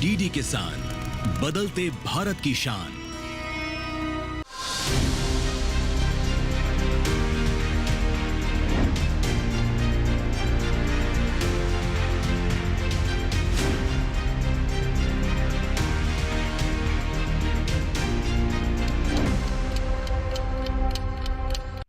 DD किसान, बदलते भारत की शान।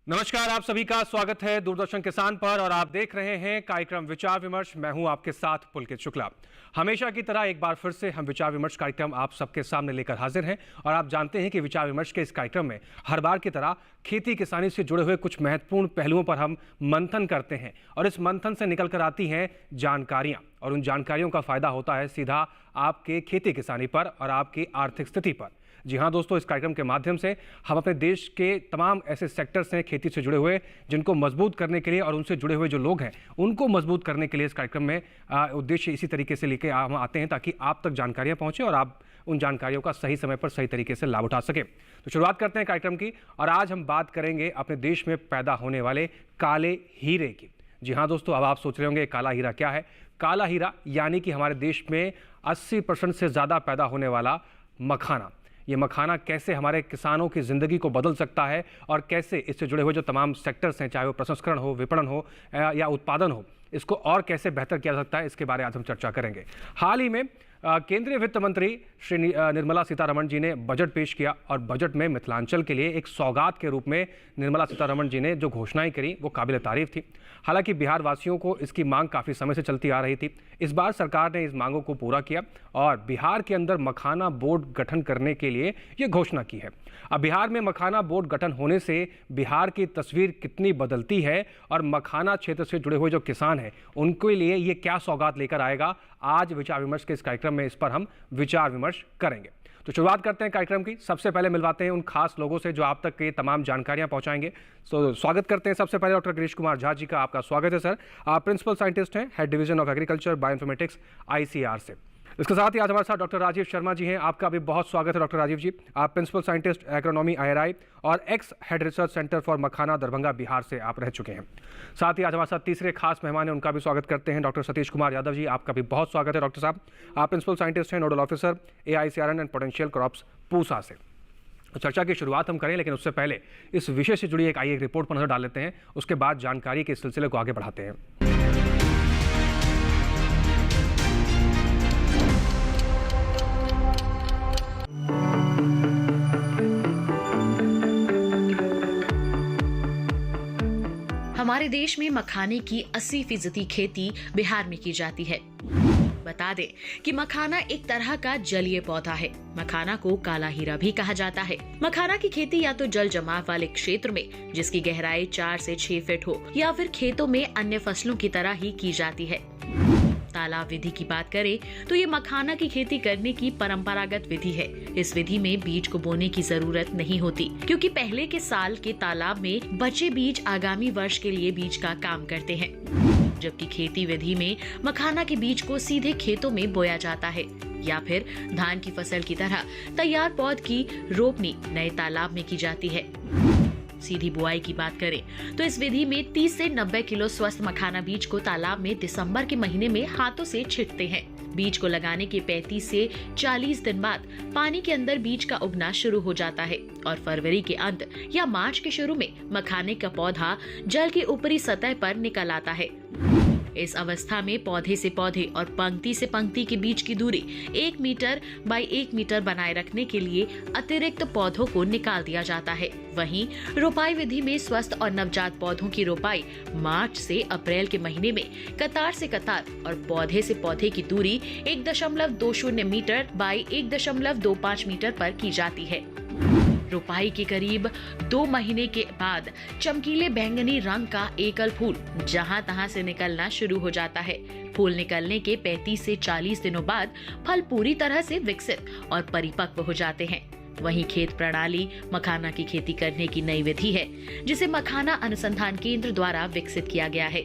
नमस्कार, आप सभी का स्वागत है दूरदर्शन किसान पर और आप देख रहे हैं कार्यक्रम विचार विमर्श। मैं हूं आपके साथ पुलकित शुक्ला। हमेशा की तरह एक बार फिर से हम विचार विमर्श कार्यक्रम आप सबके सामने लेकर हाजिर हैं और आप जानते हैं कि विचार विमर्श के इस कार्यक्रम में हर बार की तरह खेती किसानी से जुड़े हुए कुछ महत्वपूर्ण पहलुओं पर हम मंथन करते हैं और इस मंथन से निकल कर आती हैं जानकारियां और उन जानकारियों का फायदा होता है सीधा आपके खेती किसानी पर और आपकी आर्थिक स्थिति पर। जी हाँ दोस्तों, इस कार्यक्रम के माध्यम से हम अपने देश के तमाम ऐसे सेक्टर्स हैं खेती से जुड़े हुए जिनको मजबूत करने के लिए और उनसे जुड़े हुए जो लोग हैं उनको मजबूत करने के लिए इस कार्यक्रम में उद्देश्य इसी तरीके से लेके हम आते हैं ताकि आप तक जानकारियाँ पहुँचे और आप उन जानकारियों का सही समय पर सही तरीके से लाभ उठा सकें। तो शुरुआत करते हैं कार्यक्रम की और आज हम बात करेंगे अपने देश में पैदा होने वाले काले हीरे की। जी हाँ दोस्तों, अब आप सोच रहे होंगे काला हीरा क्या है। काला हीरा यानी कि हमारे देश में 80% से ज़्यादा पैदा होने वाला मखाना। ये मखाना कैसे हमारे किसानों की ज़िंदगी को बदल सकता है और कैसे इससे जुड़े हुए जो तमाम सेक्टर्स हैं, चाहे वो प्रसंस्करण हो, विपणन हो या उत्पादन हो, इसको और कैसे बेहतर किया जा सकता है, इसके बारे में आज हम चर्चा करेंगे। हाल ही में केंद्रीय वित्त मंत्री श्री निर्मला सीतारमण जी ने बजट पेश किया और बजट में मिथिलांचल के लिए एक सौगात के रूप में निर्मला सीतारमण जी ने जो घोषणाएं करी वो काबिल तारीफ थी। हालांकि बिहार वासियों को इसकी मांग काफ़ी समय से चलती आ रही थी। इस बार सरकार ने इस मांगों को पूरा किया और बिहार के अंदर मखाना बोर्ड गठन करने के लिए ये घोषणा की है। अब बिहार में मखाना बोर्ड गठन होने से बिहार की तस्वीर कितनी बदलती है और मखाना क्षेत्र से जुड़े हुए जो किसान हैं उनके लिए ये क्या सौगात लेकर आएगा, आज विचार विमर्श के इस कार्यक्रम में इस पर हम विचार विमर्श करेंगे। तो शुरुआत करते हैं कार्यक्रम की। सबसे पहले मिलवाते हैं उन खास लोगों से जो आप तक ये तमाम जानकारियां पहुंचाएंगे। तो स्वागत करते हैं सबसे पहले डॉक्टर गिरीश कुमार झा जी का। आपका स्वागत है सर। आप प्रिंसिपल साइंटिस्ट हैं, head division of agriculture bioinformatics ICAR से। इसके साथ ही आज हमारे साथ डॉक्टर राजीव शर्मा जी हैं। आपका भी बहुत स्वागत है डॉक्टर राजीव जी। आप प्रिंसिपल साइंटिस्ट एग्रोनॉमी IRI और ex head research centre for makhana Darbhanga Bihar से आप रह चुके हैं। साथ ही आज हमारे साथ तीसरे खास मेहमान हैं, उनका भी स्वागत करते हैं डॉक्टर सतीश कुमार यादव जी। आपका भी बहुत स्वागत है डॉक्टर साहब। आप प्रिंसिपल साइंटिस्ट हैं, nodal officer AICRN and potential crops Pusa से। तो चर्चा की शुरुआत हम करें, लेकिन उससे पहले इस विषय से जुड़ी एक रिपोर्ट पर नजर डाल लेते हैं, उसके बाद जानकारी के सिलसिले को आगे बढ़ाते हैं। हमारे देश में मखाने की 80% खेती बिहार में की जाती है। बता दें कि मखाना एक तरह का जलीय पौधा है। मखाना को काला हीरा भी कहा जाता है। मखाना की खेती या तो जल जमाव वाले क्षेत्र में जिसकी गहराई 4 से 6 फीट हो या फिर खेतों में अन्य फसलों की तरह ही की जाती है। तालाब विधि की बात करें तो ये मखाना की खेती करने की परंपरागत विधि है। इस विधि में बीज को बोने की जरूरत नहीं होती क्योंकि पहले के साल के तालाब में बचे बीज आगामी वर्ष के लिए बीज का काम करते हैं, जबकि खेती विधि में मखाना के बीज को सीधे खेतों में बोया जाता है या फिर धान की फसल की तरह तैयार पौध की रोपनी नए तालाब में की जाती है। सीधी बुआई की बात करें तो इस विधि में 30 से 90 किलो स्वस्थ मखाना बीज को तालाब में दिसंबर के महीने में हाथों से छिड़कते हैं। बीज को लगाने के 35 से 40 दिन बाद पानी के अंदर बीज का उगना शुरू हो जाता है और फरवरी के अंत या मार्च के शुरू में मखाने का पौधा जल की ऊपरी सतह पर निकल आता है। इस अवस्था में पौधे से पौधे और पंक्ति से पंक्ति के बीच की दूरी 1 मीटर बाय 1 मीटर बनाए रखने के लिए अतिरिक्त पौधों को निकाल दिया जाता है। वहीं रोपाई विधि में स्वस्थ और नवजात पौधों की रोपाई मार्च से अप्रैल के महीने में कतार से कतार और पौधे से पौधे की दूरी 1.20 मीटर बाय 1.25 मीटर पर की जाती है। रोपाई के करीब 2 महीने के बाद चमकीले बैंगनी रंग का एकल फूल जहां तहां से निकलना शुरू हो जाता है। फूल निकलने के 35 से 40 दिनों बाद फल पूरी तरह से विकसित और परिपक्व हो जाते हैं। वहीं खेत प्रणाली मखाना की खेती करने की नई विधि है जिसे मखाना अनुसंधान केंद्र द्वारा विकसित किया गया है।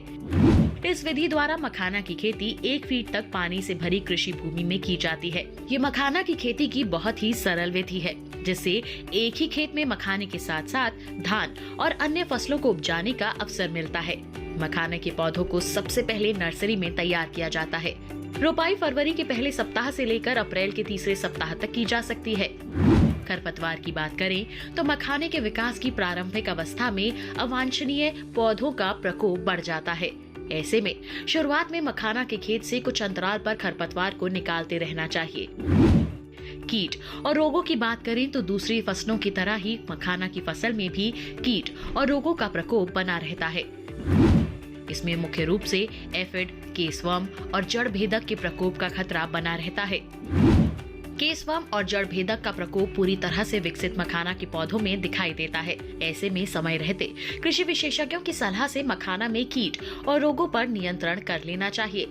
इस विधि द्वारा मखाना की खेती 1 फीट तक पानी से भरी कृषि भूमि में की जाती है। ये मखाना की खेती की बहुत ही सरल विधि है जिससे एक ही खेत में मखाने के साथ साथ धान और अन्य फसलों को उपजाने का अवसर मिलता है। मखाने के पौधों को सबसे पहले नर्सरी में तैयार किया जाता है। रोपाई फरवरी के पहले सप्ताह से लेकर अप्रैल के तीसरे सप्ताह तक की जा सकती है। खरपतवार की बात करें तो मखाने के विकास की प्रारंभिक अवस्था में अवांछनीय पौधों का प्रकोप बढ़ जाता है। ऐसे में शुरुआत में मखाना के खेत से कुछ अंतराल पर खरपतवार को निकालते रहना चाहिए। कीट और रोगों की बात करें तो दूसरी फसलों की तरह ही मखाना की फसल में भी कीट और रोगों का प्रकोप बना रहता है। इसमें मुख्य रूप से एफिड, केसवर्म और जड़ भेदक के प्रकोप का खतरा बना रहता है। केसवर्म और जड़ भेदक का प्रकोप पूरी तरह से विकसित मखाना के पौधों में दिखाई देता है। ऐसे में समय रहते कृषि विशेषज्ञों की सलाह से मखाना में कीट और रोगों पर नियंत्रण कर लेना चाहिए।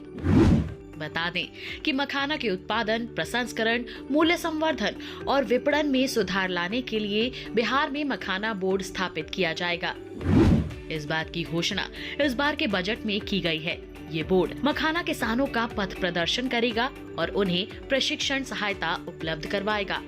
बता दें कि मखाना के उत्पादन, प्रसंस्करण, मूल्य संवर्धन और विपणन में सुधार लाने के लिए बिहार में मखाना बोर्ड स्थापित किया जाएगा। इस बात की घोषणा इस बार के बजट में की गई है। ये बोर्ड मखाना किसानों का पथ प्रदर्शन करेगा और उन्हें प्रशिक्षण सहायता उपलब्ध करवाएगा।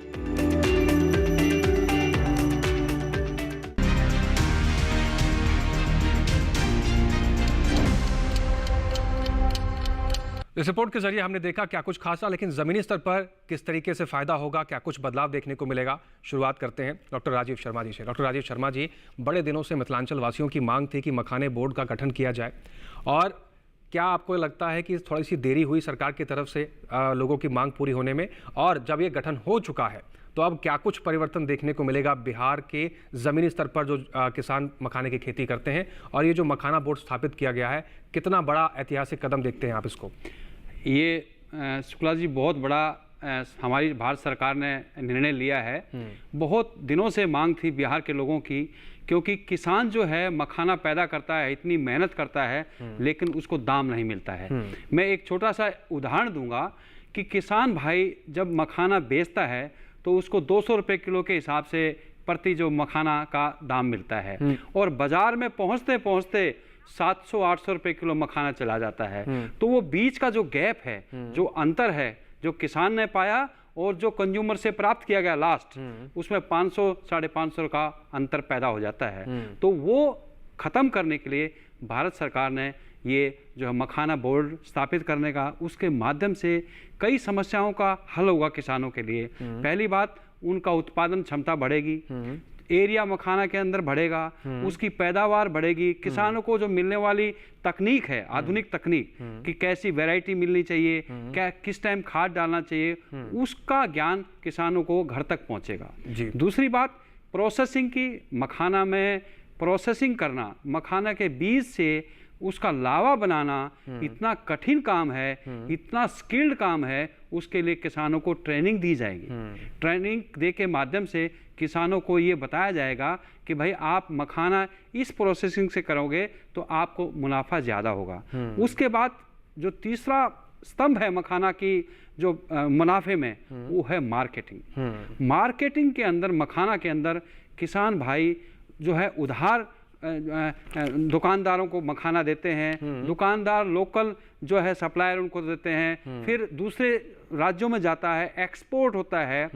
इस रिपोर्ट के जरिए हमने देखा क्या कुछ खासा, लेकिन जमीनी स्तर पर किस तरीके से फायदा होगा, क्या कुछ बदलाव देखने को मिलेगा। शुरुआत करते हैं डॉक्टर राजीव शर्मा जी से। डॉक्टर राजीव शर्मा जी, बड़े दिनों से मिथिलांचल वासियों की मांग थी कि मखाने बोर्ड का गठन किया जाए, और क्या आपको लगता है कि थोड़ी सी देरी हुई सरकार की तरफ से लोगों की मांग पूरी होने में, और जब ये गठन हो चुका है तो अब क्या कुछ परिवर्तन देखने को मिलेगा बिहार के ज़मीनी स्तर पर जो किसान मखाने की खेती करते हैं, और ये जो मखाना बोर्ड स्थापित किया गया है, कितना बड़ा ऐतिहासिक कदम देखते हैं आप इसको? ये शुक्ला जी, बहुत बड़ा हमारी भारत सरकार ने निर्णय लिया है। बहुत दिनों से मांग थी बिहार के लोगों की, क्योंकि किसान जो है मखाना पैदा करता है, इतनी मेहनत करता है, लेकिन उसको दाम नहीं मिलता है। मैं एक छोटा सा उदाहरण दूंगा कि किसान भाई जब मखाना बेचता है तो उसको 200 रुपये किलो के हिसाब से प्रति जो मखाना का दाम मिलता है, और बाजार में पहुंचते पहुंचते 700-800 रुपये किलो मखाना चला जाता है। तो वो बीच का जो गैप है, जो अंतर है, जो किसान ने पाया और जो कंज्यूमर से प्राप्त किया गया लास्ट, उसमें 500-550 का अंतर पैदा हो जाता है। तो वो खत्म करने के लिए भारत सरकार ने ये जो है मखाना बोर्ड स्थापित करने का, उसके माध्यम से कई समस्याओं का हल होगा किसानों के लिए। पहली बात, उनका उत्पादन क्षमता बढ़ेगी, एरिया मखाना के अंदर बढ़ेगा, उसकी पैदावार बढ़ेगी, किसानों को जो मिलने वाली तकनीक है, आधुनिक तकनीक कि कैसी वैरायटी मिलनी चाहिए, क्या किस टाइम खाद डालना चाहिए, उसका ज्ञान किसानों को घर तक पहुंचेगा। दूसरी बात, प्रोसेसिंग की, मखाना में प्रोसेसिंग करना, मखाना के बीज से उसका लावा बनाना इतना कठिन काम है, इतना स्किल्ड काम है, उसके लिए किसानों को ट्रेनिंग दी जाएगी। ट्रेनिंग दे के माध्यम से किसानों को ये बताया जाएगा कि भाई आप मखाना इस प्रोसेसिंग से करोगे तो आपको मुनाफा ज़्यादा होगा। उसके बाद जो तीसरा स्तंभ है मखाना की जो मुनाफे में, वो है मार्केटिंग। मार्केटिंग के अंदर, मखाना के अंदर किसान भाई जो है उधार दुकानदारों को मखाना देते हैं, दुकानदार लोकल जो है सप्लायर उनको देते हैं, फिर दूसरे राज्यों में जाता है, एक्सपोर्ट होता है।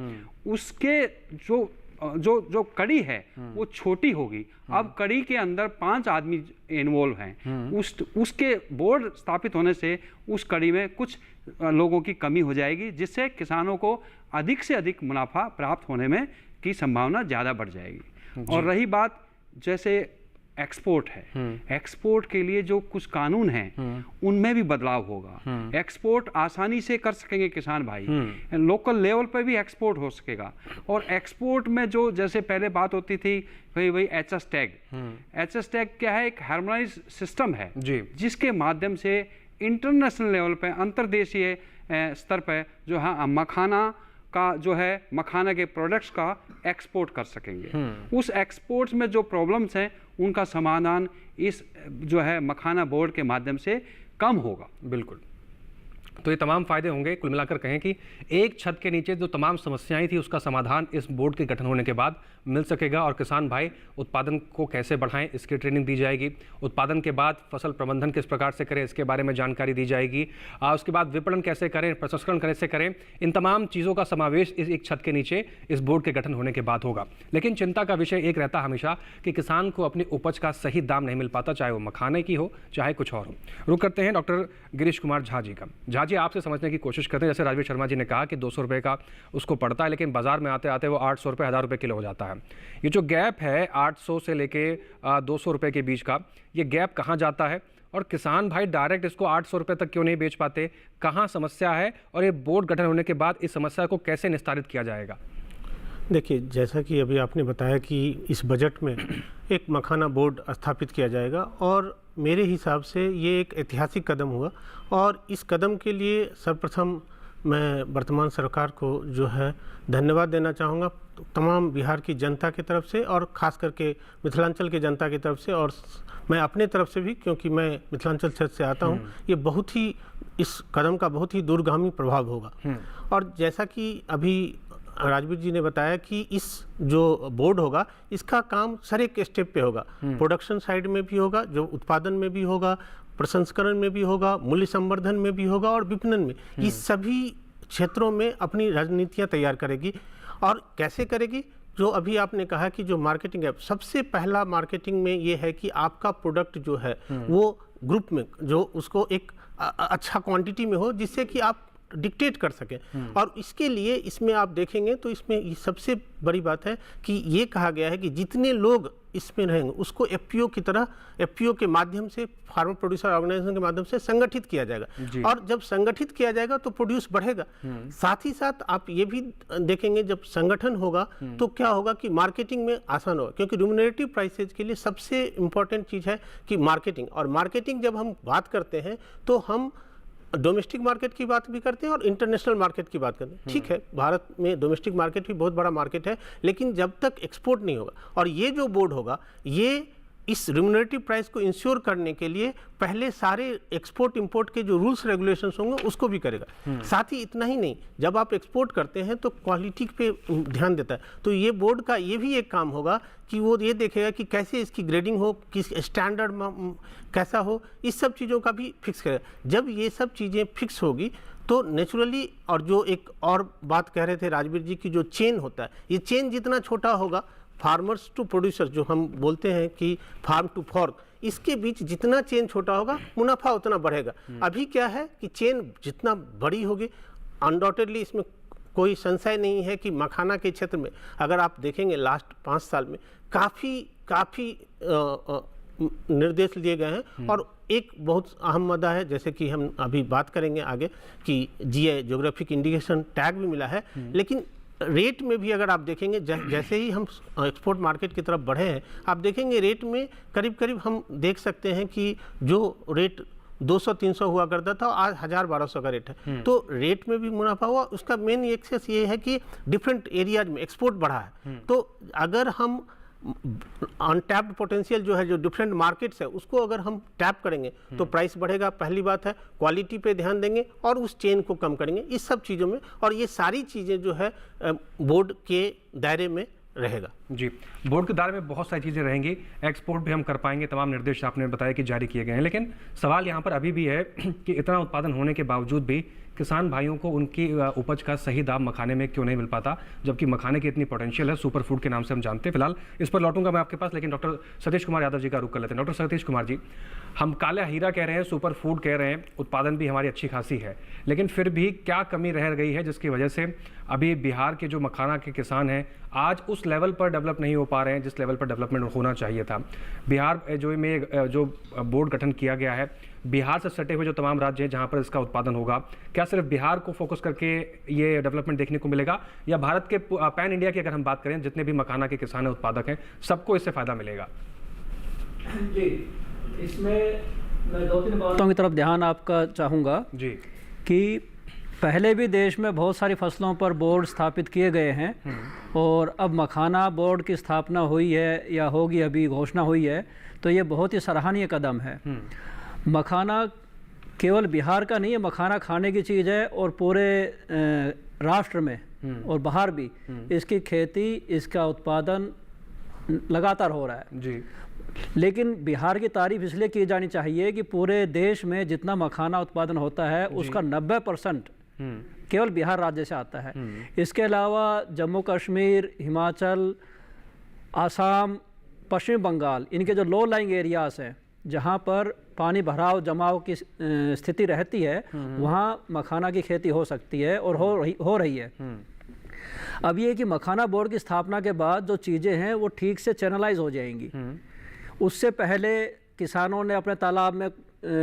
उसके जो कड़ी है वो छोटी होगी। अब कड़ी के अंदर 5 आदमी इन्वॉल्व हैं। उसके बोर्ड स्थापित होने से उस कड़ी में कुछ लोगों की कमी हो जाएगी, जिससे किसानों को अधिक से अधिक मुनाफा प्राप्त होने में की संभावना ज़्यादा बढ़ जाएगी। और रही बात जैसे एक्सपोर्ट है, एक्सपोर्ट के लिए जो कुछ कानून हैं उनमें भी बदलाव होगा। एक्सपोर्ट आसानी से कर सकेंगे किसान भाई, लोकल लेवल पर भी एक्सपोर्ट हो सकेगा। और एक्सपोर्ट में जो जैसे पहले बात होती थी भाई एचएस टैग, एचएस टैग क्या है? एक हार्मोनाइज सिस्टम है जिसके माध्यम से इंटरनेशनल लेवल पे, अंतर्देशीय स्तर पे जो है मखाना का जो है मखाना के प्रोडक्ट्स का एक्सपोर्ट कर सकेंगे। उस एक्सपोर्ट्स में जो प्रॉब्लम्स हैं उनका समाधान इस जो है मखाना बोर्ड के माध्यम से कम होगा। बिल्कुल, तो ये तमाम फायदे होंगे। कुल मिलाकर कहें कि एक छत के नीचे जो तमाम समस्याएं थी उसका समाधान इस बोर्ड के गठन होने के बाद मिल सकेगा, और किसान भाई उत्पादन को कैसे बढ़ाएं इसकी ट्रेनिंग दी जाएगी। उत्पादन के बाद फसल प्रबंधन किस प्रकार से करें इसके बारे में जानकारी दी जाएगी। उसके बाद विपणन कैसे करें, प्रसंस्करण कैसे करें, इन तमाम चीज़ों का समावेश इस एक छत के नीचे इस बोर्ड के गठन होने के बाद होगा। लेकिन चिंता का विषय एक रहता हमेशा कि किसान को अपनी उपज का सही दाम नहीं मिल पाता, चाहे वो मखाने की हो चाहे कुछ और हो। रुक करते हैं डॉक्टर गिरीश कुमार झा जी का। झा आज ये आपसे समझने की कोशिश करते हैं, जैसे राजवीर शर्मा जी ने कहा कि 200 रुपये का उसको पड़ता है, लेकिन बाजार में आते आते वो 800 रुपये 1000 रुपये किलो हो जाता है। ये जो गैप है 800 से लेके 200 रुपये के बीच का, ये गैप कहाँ जाता है और किसान भाई डायरेक्ट इसको 800 रुपये तक क्यों नहीं बेच पाते? कहाँ समस्या है और ये बोर्ड गठन होने के बाद इस समस्या को कैसे निस्तारित किया जाएगा? देखिए, जैसा कि अभी आपने बताया कि इस बजट में एक मखाना बोर्ड स्थापित किया जाएगा और मेरे हिसाब से ये एक ऐतिहासिक कदम हुआ और इस कदम के लिए सर्वप्रथम मैं वर्तमान सरकार को जो है धन्यवाद देना चाहूँगा, तमाम बिहार की जनता की तरफ से और ख़ास करके मिथिलांचल की जनता की तरफ से, और मैं अपने तरफ से भी, क्योंकि मैं मिथिलांचल क्षेत्र से आता हूँ। ये बहुत ही, इस कदम का बहुत ही दूरगामी प्रभाव होगा। और जैसा कि अभी राजवीर जी ने बताया कि इस जो बोर्ड होगा इसका काम सर एक स्टेप पे होगा, प्रोडक्शन साइड में भी होगा, जो उत्पादन में भी होगा, प्रसंस्करण में भी होगा, मूल्य संवर्धन में भी होगा और विपणन में, इस सभी क्षेत्रों में अपनी रणनीतियाँ तैयार करेगी। और कैसे करेगी? जो अभी आपने कहा कि जो मार्केटिंग है, सबसे पहला मार्केटिंग में ये है कि आपका प्रोडक्ट जो है वो ग्रुप में, जो उसको एक अच्छा क्वांटिटी में हो, जिससे कि आप डिक्टेट कर सकें। और इसके लिए इसमें आप देखेंगे तो इसमें सबसे बड़ी बात है कि ये कहा गया है कि जितने लोग इसमें रहेंगे उसको एफपीओ की तरह, एफपीओ के माध्यम से, फार्मर प्रोड्यूसर ऑर्गेनाइजेशन के माध्यम से संगठित किया जाएगा। और जब संगठित किया जाएगा तो प्रोड्यूस बढ़ेगा। साथ ही साथ आप ये भी देखेंगे, जब संगठन होगा तो क्या होगा कि मार्केटिंग में आसान होगा, क्योंकि रिम्यूनरेटिव प्राइसेज के लिए सबसे इंपॉर्टेंट चीज़ है कि मार्केटिंग। और मार्केटिंग जब हम बात करते हैं तो हम डोमेस्टिक मार्केट की बात भी करते हैं और इंटरनेशनल मार्केट की बात करते हैं। ठीक है, भारत में डोमेस्टिक मार्केट भी बहुत बड़ा मार्केट है, लेकिन जब तक एक्सपोर्ट नहीं होगा, और ये जो बोर्ड होगा ये इस रिम्यूनरेटिव प्राइस को इंश्योर करने के लिए पहले सारे एक्सपोर्ट इंपोर्ट के जो रूल्स रेगुलेशंस होंगे उसको भी करेगा। साथ ही इतना ही नहीं, जब आप एक्सपोर्ट करते हैं तो क्वालिटी पे ध्यान देता है, तो ये बोर्ड का ये भी एक काम होगा कि वो ये देखेगा कि कैसे इसकी ग्रेडिंग हो, किस स्टैंडर्ड कैसा हो, इस सब चीज़ों का भी फिक्स करेगा। जब ये सब चीज़ें फिक्स होगी तो नेचुरली, और जो एक और बात कह रहे थे राजवीर जी की, जो चेन होता है, ये चेन जितना छोटा होगा, फार्मर्स टू प्रोड्यूसर जो हम बोलते हैं कि फार्म टू फॉर्क, इसके बीच जितना चेन छोटा होगा मुनाफा उतना बढ़ेगा। अभी क्या है कि चेन जितना बड़ी होगी, अनडाउटेडली इसमें कोई संशय नहीं है कि मखाना के क्षेत्र में अगर आप देखेंगे लास्ट 5 साल में काफ़ी निर्देश लिए गए हैं। और एक बहुत अहम मुद्दा है, जैसे कि हम अभी बात करेंगे आगे, कि जीआई ज्योग्राफिक इंडिकेशन टैग भी मिला है, लेकिन रेट में भी अगर आप देखेंगे, जैसे ही हम एक्सपोर्ट मार्केट की तरफ बढ़े हैं, आप देखेंगे रेट में करीब करीब हम देख सकते हैं कि जो रेट 200-300 हुआ करता था आज 1000-1200 का रेट है। तो रेट में भी मुनाफा हुआ। उसका मेन एक्सेस ये है कि डिफरेंट एरियाज में एक्सपोर्ट बढ़ा है। तो अगर हम अनटैप्ड पोटेंशियल जो है, जो डिफरेंट मार्केट्स है, उसको अगर हम टैप करेंगे तो प्राइस बढ़ेगा। पहली बात है, क्वालिटी पे ध्यान देंगे और उस चेन को कम करेंगे, इस सब चीज़ों में। और ये सारी चीज़ें जो है बोर्ड के दायरे में रहेगा। जी, बोर्ड के दायरे में बहुत सारी चीज़ें रहेंगी, एक्सपोर्ट भी हम कर पाएंगे, तमाम निर्देश आपने बताया कि जारी किए गए हैं। लेकिन सवाल यहाँ पर अभी भी है कि इतना उत्पादन होने के बावजूद भी किसान भाइयों को उनकी उपज का सही दाम मखाने में क्यों नहीं मिल पाता, जबकि मखाने की इतनी पोटेंशियल है, सुपर फूड के नाम से हम जानते हैं। फिलहाल इस पर लौटूंगा मैं आपके पास, लेकिन डॉक्टर सतीश कुमार यादव जी का रुख कर लेते हैं। डॉक्टर सतीश कुमार जी, हम काला हीरा कह रहे हैं, सुपर फूड कह रहे हैं, उत्पादन भी हमारी अच्छी खासी है, लेकिन फिर भी क्या कमी रह गई है जिसकी वजह से अभी बिहार के जो मखाना के किसान हैं आज उस लेवल पर डेवलप नहीं हो पा रहे हैं जिस लेवल पर डेवलपमेंट होना चाहिए था? बिहार जो बोर्ड गठन किया गया है, बिहार से सटे हुए जो तमाम राज्य हैं जहां पर इसका उत्पादन होगा, क्या सिर्फ बिहार को फोकस करके ये डेवलपमेंट देखने को मिलेगा, या भारत के पैन इंडिया की अगर हम बात करें, जितने भी मखाना के किसान हैं, उत्पादक हैं, सबको इससे फायदा मिलेगा? जी, इसमें मैं 2-3 बातों की तरफ ध्यान आपका चाहूँगा जी, कि पहले भी देश में बहुत सारी फसलों पर बोर्ड स्थापित किए गए हैं, और अब मखाना बोर्ड की स्थापना हुई है या होगी, अभी घोषणा हुई है, तो ये बहुत ही सराहनीय कदम है। मखाना केवल बिहार का नहीं है, मखाना खाने की चीज़ है और पूरे राष्ट्र में और बाहर भी इसकी खेती, इसका उत्पादन लगातार हो रहा है जी। लेकिन बिहार की तारीफ इसलिए की जानी चाहिए कि पूरे देश में जितना मखाना उत्पादन होता है उसका 90% केवल बिहार राज्य से आता है। इसके अलावा जम्मू कश्मीर, हिमाचल, आसाम, पश्चिम बंगाल, इनके जो लो लाइंग एरियाज़ हैं जहाँ पर पानी भराव जमाव की स्थिति रहती है वहाँ मखाना की खेती हो सकती है और हो रही है। अब ये कि मखाना बोर्ड की स्थापना के बाद जो चीज़ें हैं वो ठीक से चैनलाइज हो जाएंगी। उससे पहले किसानों ने अपने तालाब में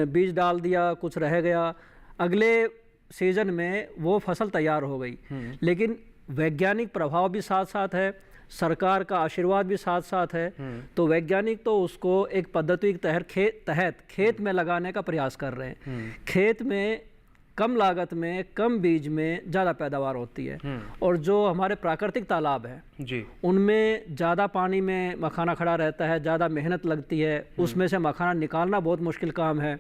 बीज डाल दिया, कुछ रह गया, अगले सीजन में वो फसल तैयार हो गई। लेकिन वैज्ञानिक प्रभाव भी साथ साथ है, सरकार का आशीर्वाद भी साथ साथ है। तो वैज्ञानिक तो उसको एक पद्धति के तहत खेत में लगाने का प्रयास कर रहे हैं। खेत में कम लागत में कम बीज में ज़्यादा पैदावार होती है। और जो हमारे प्राकृतिक तालाब है जी, उनमें ज़्यादा पानी में मखाना खड़ा रहता है, ज़्यादा मेहनत लगती है, उसमें से मखाना निकालना बहुत मुश्किल काम है।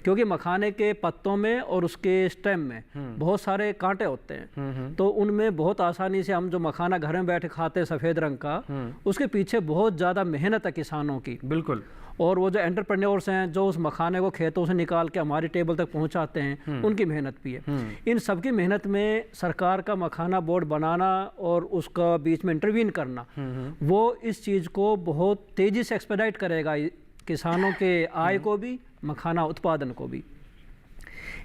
क्योंकि मखाने के पत्तों में और उसके स्टेम में बहुत सारे कांटे होते हैं। तो उनमें बहुत आसानी से हम जो मखाना घर में बैठे खाते हैं सफ़ेद रंग का, उसके पीछे बहुत ज़्यादा मेहनत है किसानों की। बिल्कुल। और वो जो एंटरप्रेन्योर्स हैं जो उस मखाने को खेतों से निकाल के हमारी टेबल तक पहुंचाते हैं, उनकी मेहनत भी है। इन सब की मेहनत में सरकार का मखाना बोर्ड बनाना और उसका बीच में इंटरवीन करना, वो इस चीज़ को बहुत तेज़ी से एक्सपेडाइट करेगा, किसानों के आय को भी, मखाना उत्पादन को भी।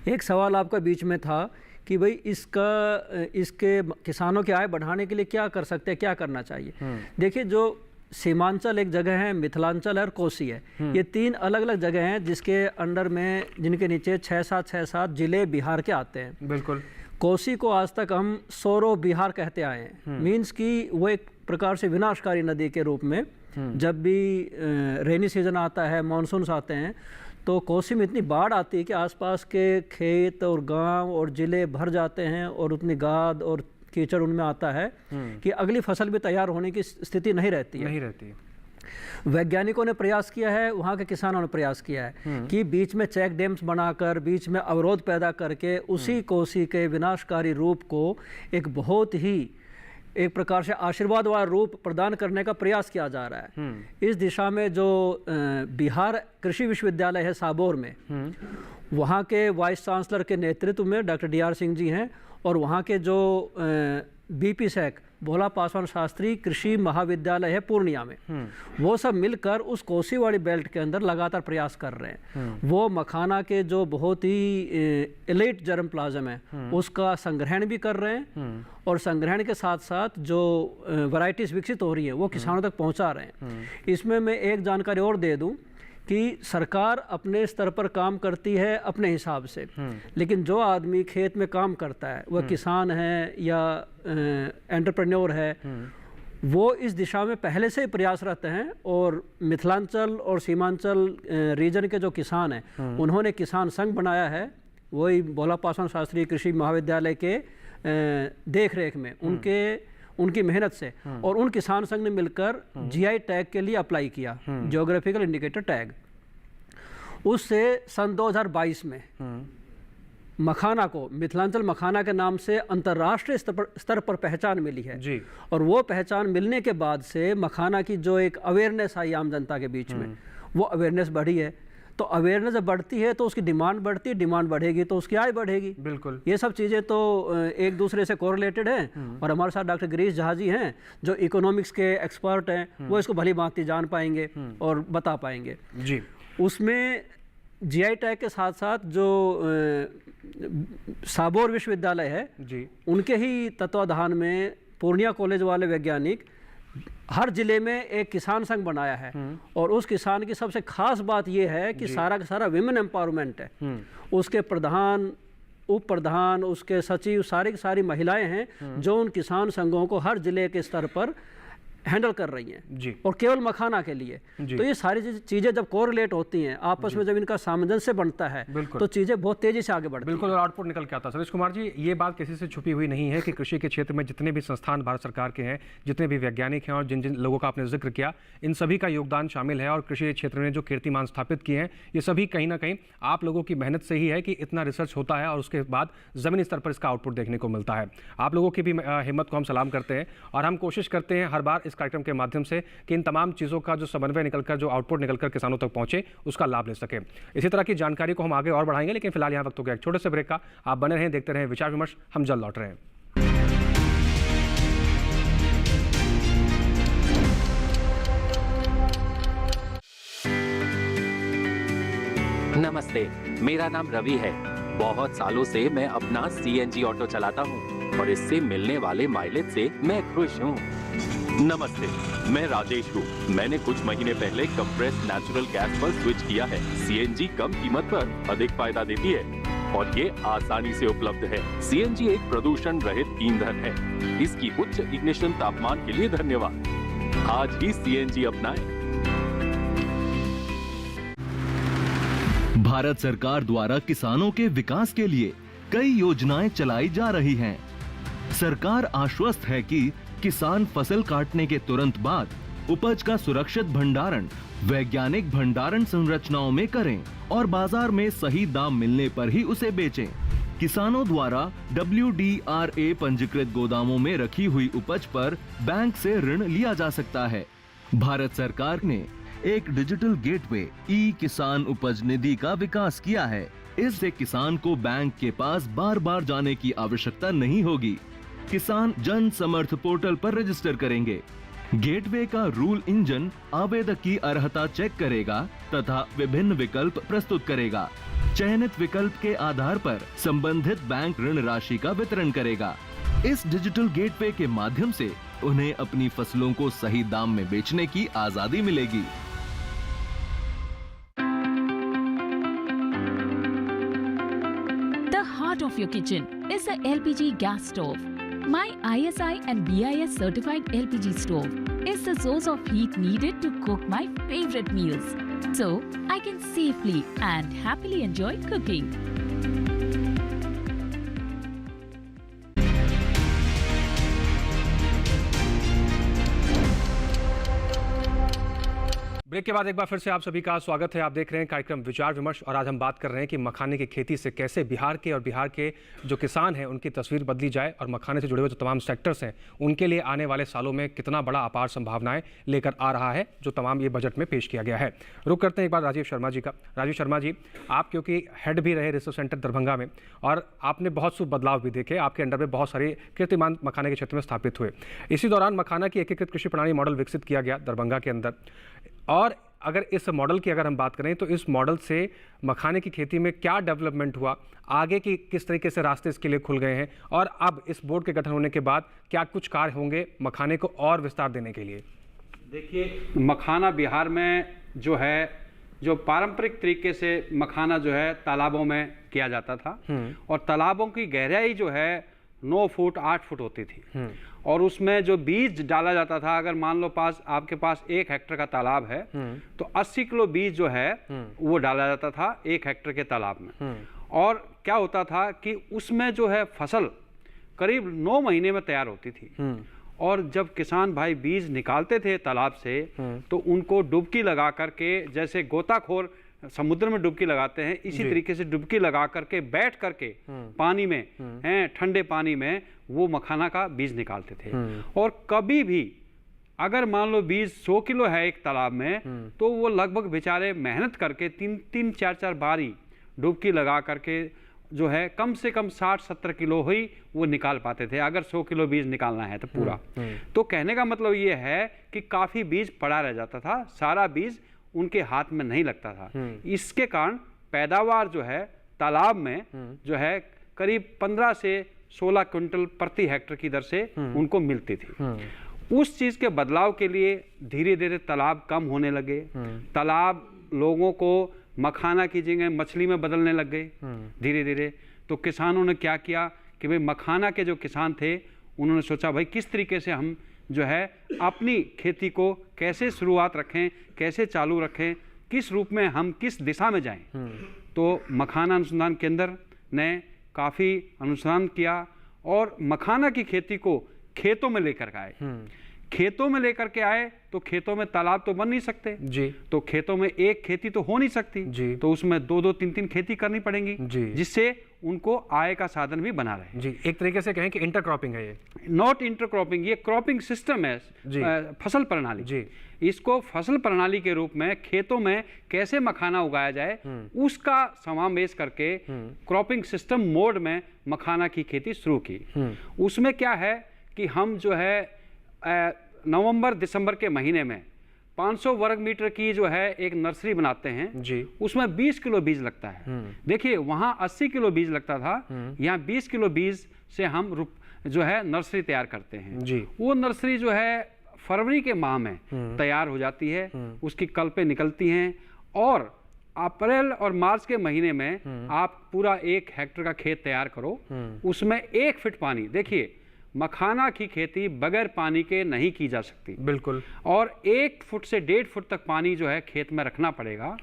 एक सवाल आपका बीच में था कि भाई इसके किसानों की आय बढ़ाने के लिए क्या कर सकते हैं, क्या करना चाहिए। देखिए, जो सीमांचल एक जगह है, मिथिलांचल है और कोसी है, ये 3 अलग अलग जगह हैं जिसके अंडर में, जिनके नीचे 6-7 जिले बिहार के आते हैं। बिल्कुल। कोसी को आज तक हम सौरो बिहार कहते आए हैं। मीन्स कि वो एक प्रकार से विनाशकारी नदी के रूप में, जब भी रेनी सीजन आता है, मानसून आते हैं, तो कोसी में इतनी बाढ़ आती है कि आसपास के खेत और गांव और ज़िले भर जाते हैं और उतनी गाद और कीचड़ उनमें आता है कि अगली फसल भी तैयार होने की स्थिति नहीं रहती है। वैज्ञानिकों ने प्रयास किया है, वहाँ के किसानों ने प्रयास किया है कि बीच में चेक डैम्स बनाकर, बीच में अवरोध पैदा करके उसी कोसी के विनाशकारी रूप को एक बहुत ही, एक प्रकार से आशीर्वाद वाला रूप प्रदान करने का प्रयास किया जा रहा है। इस दिशा में जो बिहार कृषि विश्वविद्यालय है साबौर में, वहाँ के वाइस चांसलर के नेतृत्व में डॉक्टर DR सिंह जी हैं, और वहाँ के जो BP सैक भोला पासवान शास्त्री कृषि महाविद्यालय है पूर्णिया में, वो सब मिलकर उस कोसीवाड़ी बेल्ट के अंदर लगातार प्रयास कर रहे हैं। वो मखाना के जो बहुत ही एलिट जर्म प्लाज्म है उसका संग्रहण भी कर रहे हैं, और संग्रहण के साथ साथ जो वैरायटीज विकसित हो रही है वो किसानों तक पहुँचा रहे हैं। इसमें मैं एक जानकारी और दे दूँ कि सरकार अपने स्तर पर काम करती है अपने हिसाब से, लेकिन जो आदमी खेत में काम करता है, वह किसान है या एंटरप्रेन्योर है, वो इस दिशा में पहले से ही प्रयासरत हैं। और मिथिलांचल और सीमांचल रीजन के जो किसान हैं, उन्होंने किसान संघ बनाया है, वही भोला पासवान शास्त्री कृषि महाविद्यालय के देख रेख में, उनकी मेहनत से, और उन किसान संघ ने मिलकर GI टैग के लिए अप्लाई किया, ज्योग्राफिकल इंडिकेटर टैग। उससे सन 2022 में मखाना को मिथिलांचल मखाना के नाम से अंतर्राष्ट्रीय स्तर पर पहचान मिली है जी। और वो पहचान मिलने के बाद से मखाना की जो एक अवेयरनेस आई आम जनता के बीच में, वो अवेयरनेस बढ़ी है। तो अवेयरनेस जब बढ़ती है तो उसकी डिमांड बढ़ती है, डिमांड बढ़ेगी तो उसकी आय बढ़ेगी। बिल्कुल, ये सब चीज़ें तो एक दूसरे से कोरिलेटेड हैं। और हमारे साथ डॉक्टर गिरीश झा जी हैं जो इकोनॉमिक्स के एक्सपर्ट हैं, वो इसको भली भांति जान पाएंगे और बता पाएंगे जी। उसमें GI टैग के साथ साथ जो साबौर विश्वविद्यालय है जी, उनके ही तत्वाधान में पूर्णिया कॉलेज वाले वैज्ञानिक हर जिले में एक किसान संघ बनाया है। और उस किसान की सबसे खास बात यह है कि सारा का सारा विमेन एम्पावरमेंट है। उसके प्रधान, उप प्रधान, उसके सचिव, सारी की सारी महिलाएं हैं जो उन किसान संघों को हर जिले के स्तर पर हैंडल कर रही हैं जी। और केवल मखाना के लिए। तो ये सारी चीज़ें जब कोरिलेट होती हैं आपस में, जब इनका सामंजस्य बनता है तो चीज़ें बहुत तेज़ी से आगे बढ़ती हैं। बिल्कुल, और आउटपुट निकल के आता है। सतीश कुमार जी, ये बात किसी से छुपी हुई नहीं है कि कृषि के क्षेत्र में जितने भी संस्थान भारत सरकार के हैं, जितने भी वैज्ञानिक हैं और जिन जिन लोगों का आपने जिक्र किया, इन सभी का योगदान शामिल है। और कृषि क्षेत्र में जो कीर्तिमान स्थापित किए हैं, ये सभी कहीं ना कहीं आप लोगों की मेहनत से ही है कि इतना रिसर्च होता है और उसके बाद ज़मीनी स्तर पर इसका आउटपुट देखने को मिलता है। आप लोगों की भी हिम्मत को हम सलाम करते हैं और हम कोशिश करते हैं हर बार इस कार्यक्रम के माध्यम से कि इन तमाम चीज़ों का जो समन्वय निकलकर, जो आउटपुट निकलकर किसानों तक पहुंचे, उसका लाभ ले सके। इसी तरह की जानकारी को हम आगे और बढ़ाएंगे, लेकिन फिलहाल यहाँ वक्त हो गया एक छोटे से ब्रेक का। आप बने रहें, देखते रहें विचार विमर्श। हम जल्द लौट रहे हैं। नमस्ते, मेरा नाम रवि है। बहुत सालों से मैं अपना CNG ऑटो चलाता हूँ और इससे मिलने वाले माइलेज से मैं खुश हूँ। नमस्ते, मैं राजेश हूँ। मैंने कुछ महीने पहले कंप्रेस्ड नेचुरल गैस पर स्विच किया है। CNG कम कीमत पर अधिक फायदा देती है और ये आसानी से उपलब्ध है। CNG एक प्रदूषण रहित ईंधन है। इसकी उच्च इग्निशन तापमान के लिए धन्यवाद। आज ही CNG अपनाएं। भारत सरकार द्वारा किसानों के विकास के लिए कई योजनाएं चलाई जा रही हैं। सरकार आश्वस्त है कि किसान फसल काटने के तुरंत बाद उपज का सुरक्षित भंडारण वैज्ञानिक भंडारण संरचनाओं में करें और बाजार में सही दाम मिलने पर ही उसे बेचें। किसानों द्वारा WDRA पंजीकृत गोदामों में रखी हुई उपज पर बैंक से ऋण लिया जा सकता है। भारत सरकार ने एक डिजिटल गेटवे ई-किसान उपज निधि का विकास किया है। इससे किसान को बैंक के पास बार बार जाने की आवश्यकता नहीं होगी। किसान जन समर्थ पोर्टल पर रजिस्टर करेंगे। गेटवे का रूल इंजन आवेदक की अर्हता चेक करेगा तथा विभिन्न विकल्प प्रस्तुत करेगा। चयनित विकल्प के आधार पर संबंधित बैंक ऋण राशि का वितरण करेगा। इस डिजिटल गेटवे के माध्यम से उन्हें अपनी फसलों को सही दाम में बेचने की आजादी मिलेगी। The heart of your kitchen is the LPG gas stove. My ISI and BIS certified LPG stove is the source of heat needed to cook my favorite meals. So I can safely and happily enjoy cooking. Break के बाद एक बार फिर से आप सभी का स्वागत है। आप देख रहे हैं कार्यक्रम विचार विमर्श और आज हम बात कर रहे हैं कि मखाने की खेती से कैसे बिहार के और बिहार के जो किसान हैं उनकी तस्वीर बदली जाए और मखाने से जुड़े हुए जो तमाम सेक्टर्स हैं उनके लिए आने वाले सालों में कितना बड़ा अपार संभावनाएं लेकर आ रहा है जो तमाम ये बजट में पेश किया गया है। रुक करते हैं एक बार राजीव शर्मा जी का। राजीव शर्मा जी, आप क्योंकि हेड भी रहे रिसर्च सेंटर दरभंगा में और आपने बहुत से बदलाव भी देखे, आपके अंडर में बहुत सारे कीर्तिमान मखाने के क्षेत्र में स्थापित हुए। इसी दौरान मखाना की एकीकृत कृषि प्रणाली मॉडल विकसित किया गया दरभंगा के अंदर। और अगर इस मॉडल की अगर हम बात करें तो इस मॉडल से मखाने की खेती में क्या डेवलपमेंट हुआ, आगे की किस तरीके से रास्ते इसके लिए खुल गए हैं और अब इस बोर्ड के गठन होने के बाद क्या कुछ कार्य होंगे मखाने को और विस्तार देने के लिए? देखिए, मखाना बिहार में जो है, जो पारंपरिक तरीके से मखाना जो है तालाबों में किया जाता था और तालाबों की गहराई जो है 9 फुट 8 फुट होती थी और उसमें जो बीज डाला जाता था, अगर मान लो आपके पास 1 हेक्टेयर का तालाब है तो 80 किलो बीज जो है वो डाला जाता था 1 हेक्टेयर के तालाब में। और क्या होता था कि उसमें जो है फसल करीब 9 महीने में तैयार होती थी। और जब किसान भाई बीज निकालते थे तालाब से तो उनको डुबकी लगा करके, जैसे गोताखोर समुद्र में डुबकी लगाते हैं, इसी तरीके से डुबकी लगा करके बैठ करके पानी में हैं, ठंडे पानी में वो मखाना का बीज निकालते थे। और कभी भी अगर मान लो बीज 100 किलो है एक तालाब में तो वो लगभग बेचारे मेहनत करके 3-4 बारी डुबकी लगा करके जो है कम से कम 60-70 किलो ही वो निकाल पाते थे, अगर 100 किलो बीज निकालना है तो पूरा। तो कहने का मतलब ये है कि काफ़ी बीज पड़ा रह जाता था, सारा बीज उनके हाथ में नहीं लगता था। इसके कारण पैदावार जो है तालाब में जो है करीब 15 से 16 क्विंटल प्रति हेक्टेयर की दर से उनको मिलती थी। उस चीज़ के बदलाव के लिए धीरे धीरे तालाब कम होने लगे। तालाब लोगों को मखाना की जगह मछली में बदलने लग गए धीरे धीरे। तो किसानों ने क्या किया कि भाई मखाना के जो किसान थे उन्होंने सोचा भाई किस तरीके से हम जो है अपनी खेती को कैसे शुरुआत रखें, कैसे चालू रखें, किस रूप में हम किस दिशा में जाएं। तो मखाना अनुसंधान केंद्र ने काफ़ी अनुसंधान किया और मखाना की खेती को खेतों में लेकर आए। खेतों में लेकर के आए तो खेतों में तालाब तो बन नहीं सकते जी, तो खेतों में एक खेती तो हो नहीं सकती जी, तो उसमें 2-2 3-3 खेती करनी पड़ेंगी जी, जिससे उनको आय का साधन भी बना रहे जी। एक तरीके से कहें कि इंटरक्रॉपिंग है ये, नॉट इंटरक्रॉपिंग, ये क्रॉपिंग सिस्टम है जी, फसल प्रणाली जी। इसको फसल प्रणाली के रूप में खेतों में कैसे मखाना उगाया जाए उसका समावेश करके क्रॉपिंग सिस्टम मोड में मखाना की खेती शुरू की। उसमें क्या है कि हम जो है नवंबर दिसंबर के महीने में 500 वर्ग मीटर की जो है एक नर्सरी बनाते हैं जी, उसमें 20 किलो बीज लगता है। देखिए वहाँ 80 किलो बीज लगता था, यहाँ 20 किलो बीज से हम जो है नर्सरी तैयार करते हैं जी। वो नर्सरी जो है फरवरी के माह में तैयार हो जाती है, उसकी कल्पें निकलती हैं और अप्रैल और मार्च के महीने में आप पूरा 1 हेक्टेयर का खेत तैयार करो, उसमें 1 फीट पानी, देखिए मखाना की खेती बगैर पानी के नहीं की जा सकती, बिल्कुल, और 1 फुट से 1.5 फुट तक पानी जो है खेत में रखना पड़ेगा।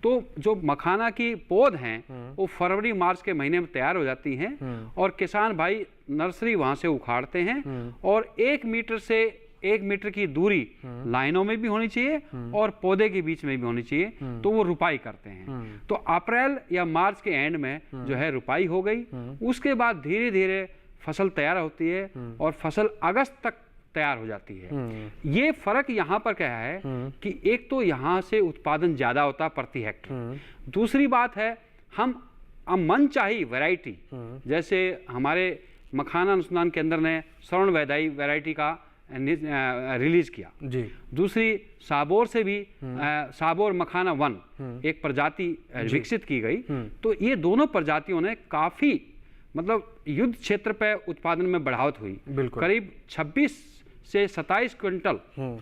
तो जो मखाना की पौध हैं वो फरवरी मार्च के महीने में तैयार हो जाती हैं और किसान भाई नर्सरी वहां से उखाड़ते हैं और 1 मीटर से 1 मीटर की दूरी लाइनों में भी होनी चाहिए और पौधे के बीच में भी होनी चाहिए, तो वो रुपाई करते हैं। तो अप्रैल या मार्च के एंड में जो है रुपाई हो गई, उसके बाद धीरे धीरे फसल तैयार होती है और फसल अगस्त तक तैयार हो जाती है। ये फर्क यहाँ पर क्या है कि एक तो यहाँ से उत्पादन ज्यादा होता है प्रति हेक्टर, दूसरी बात है हम मनचाही वैरायटी, जैसे हमारे मखाना अनुसंधान केंद्र ने स्वर्ण वैदाई वैरायटी का रिलीज किया जी, दूसरी साबोर से भी साबोर मखाना 1 एक प्रजाति विकसित की गई। तो ये दोनों प्रजातियों ने काफी मतलब युद्ध क्षेत्र पे उत्पादन में बढ़ावत हुई, करीब 26 से 27 क्विंटल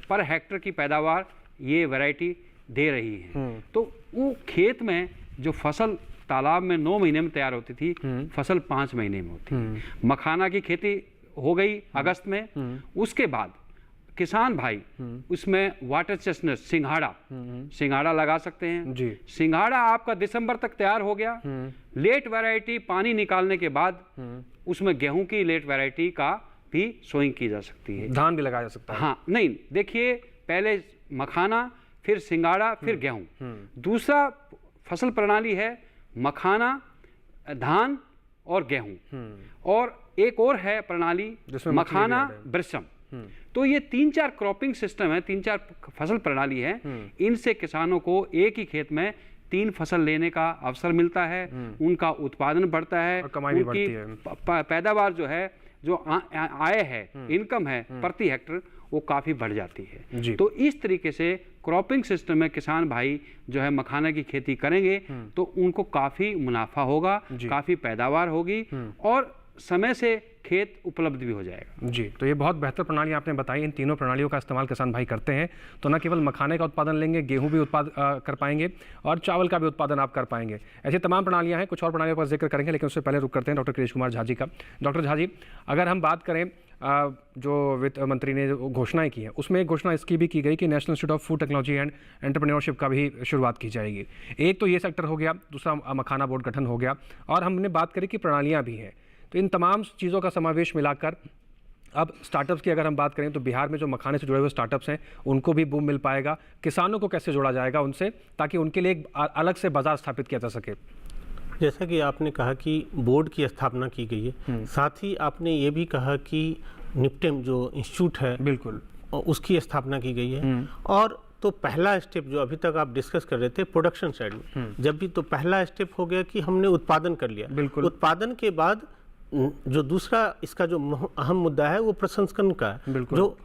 पर हेक्टर की पैदावार ये वैरायटी दे रही है। तो वो खेत में जो फसल तालाब में 9 महीने में तैयार होती थी, फसल 5 महीने में होती। मखाना की खेती हो गई अगस्त में, उसके बाद किसान भाई उसमें वाटर चेस्टनट सिंघाड़ा लगा सकते हैं जी। सिंघाड़ा आपका दिसंबर तक तैयार हो गया। लेट वैरायटी पानी निकालने के बाद उसमें गेहूं की लेट वैरायटी का भी सोइंग की जा सकती है, धान भी लगाया जा सकता है। हाँ नहीं, देखिए पहले मखाना, फिर सिंघाड़ा, फिर गेहूं। दूसरा फसल प्रणाली है मखाना, धान और गेहूं, और एक और है प्रणाली मखाना वृषम। तो ये 3-4 क्रॉपिंग सिस्टम है, 3-4 फसल प्रणाली है। इनसे किसानों को एक ही खेत में 3 फसल लेने का अवसर मिलता है, उनका उत्पादन बढ़ता है, कमाई भी बढ़ती है, पैदावार जो है, जो आय है, इनकम है प्रति हेक्टर, वो काफी बढ़ जाती है। तो इस तरीके से क्रॉपिंग सिस्टम में किसान भाई जो है मखाना की खेती करेंगे तो उनको काफी मुनाफा होगा, काफी पैदावार होगी और समय से खेत उपलब्ध भी हो जाएगा। जी, तो ये बहुत बेहतर प्रणाली आपने बताई। इन तीनों प्रणालियों का इस्तेमाल किसान भाई करते हैं तो न केवल मखाने का उत्पादन लेंगे, गेहूं भी कर पाएंगे और चावल का भी उत्पादन आप कर पाएंगे। ऐसी तमाम प्रणालियां हैं, कुछ और प्रणालियों पर जिक्र करेंगे, लेकिन उससे पहले रुक करते हैं डॉक्टर कृष्ण कुमार झा जी का। डॉक्टर झा जी, अगर हम बात करें जो वित्त मंत्री ने घोषणाएं की हैं, उसमें एक घोषणा इसकी भी की गई कि national institute of food technology and entrepreneurship का भी शुरुआत की जाएगी। एक तो ये सेक्टर हो गया, दूसरा मखाना बोर्ड गठन हो गया, और हमने बात करी कि प्रणालियाँ भी हैं। तो इन तमाम चीज़ों का समावेश मिलाकर अब स्टार्टअप्स की अगर हम बात करें तो बिहार में जो मखाने से जुड़े हुए स्टार्टअप्स हैं उनको भी बूम मिल पाएगा। किसानों को कैसे जोड़ा जाएगा उनसे, ताकि उनके लिए एक अलग से बाजार स्थापित किया जा सके? जैसा कि आपने कहा कि बोर्ड की स्थापना की गई है, साथ ही आपने ये भी कहा कि निफ्टेम जो इंस्टीट्यूट है, बिल्कुल, उसकी स्थापना की गई है। और तो पहला स्टेप जो अभी तक आप डिस्कस कर रहे थे प्रोडक्शन साइड में, जब भी तो पहला स्टेप हो गया कि हमने उत्पादन कर लिया। बिल्कुल। उत्पादन के बाद जो दूसरा इसका जो अहम मुद्दा है वो प्रसंस्करण का है, जो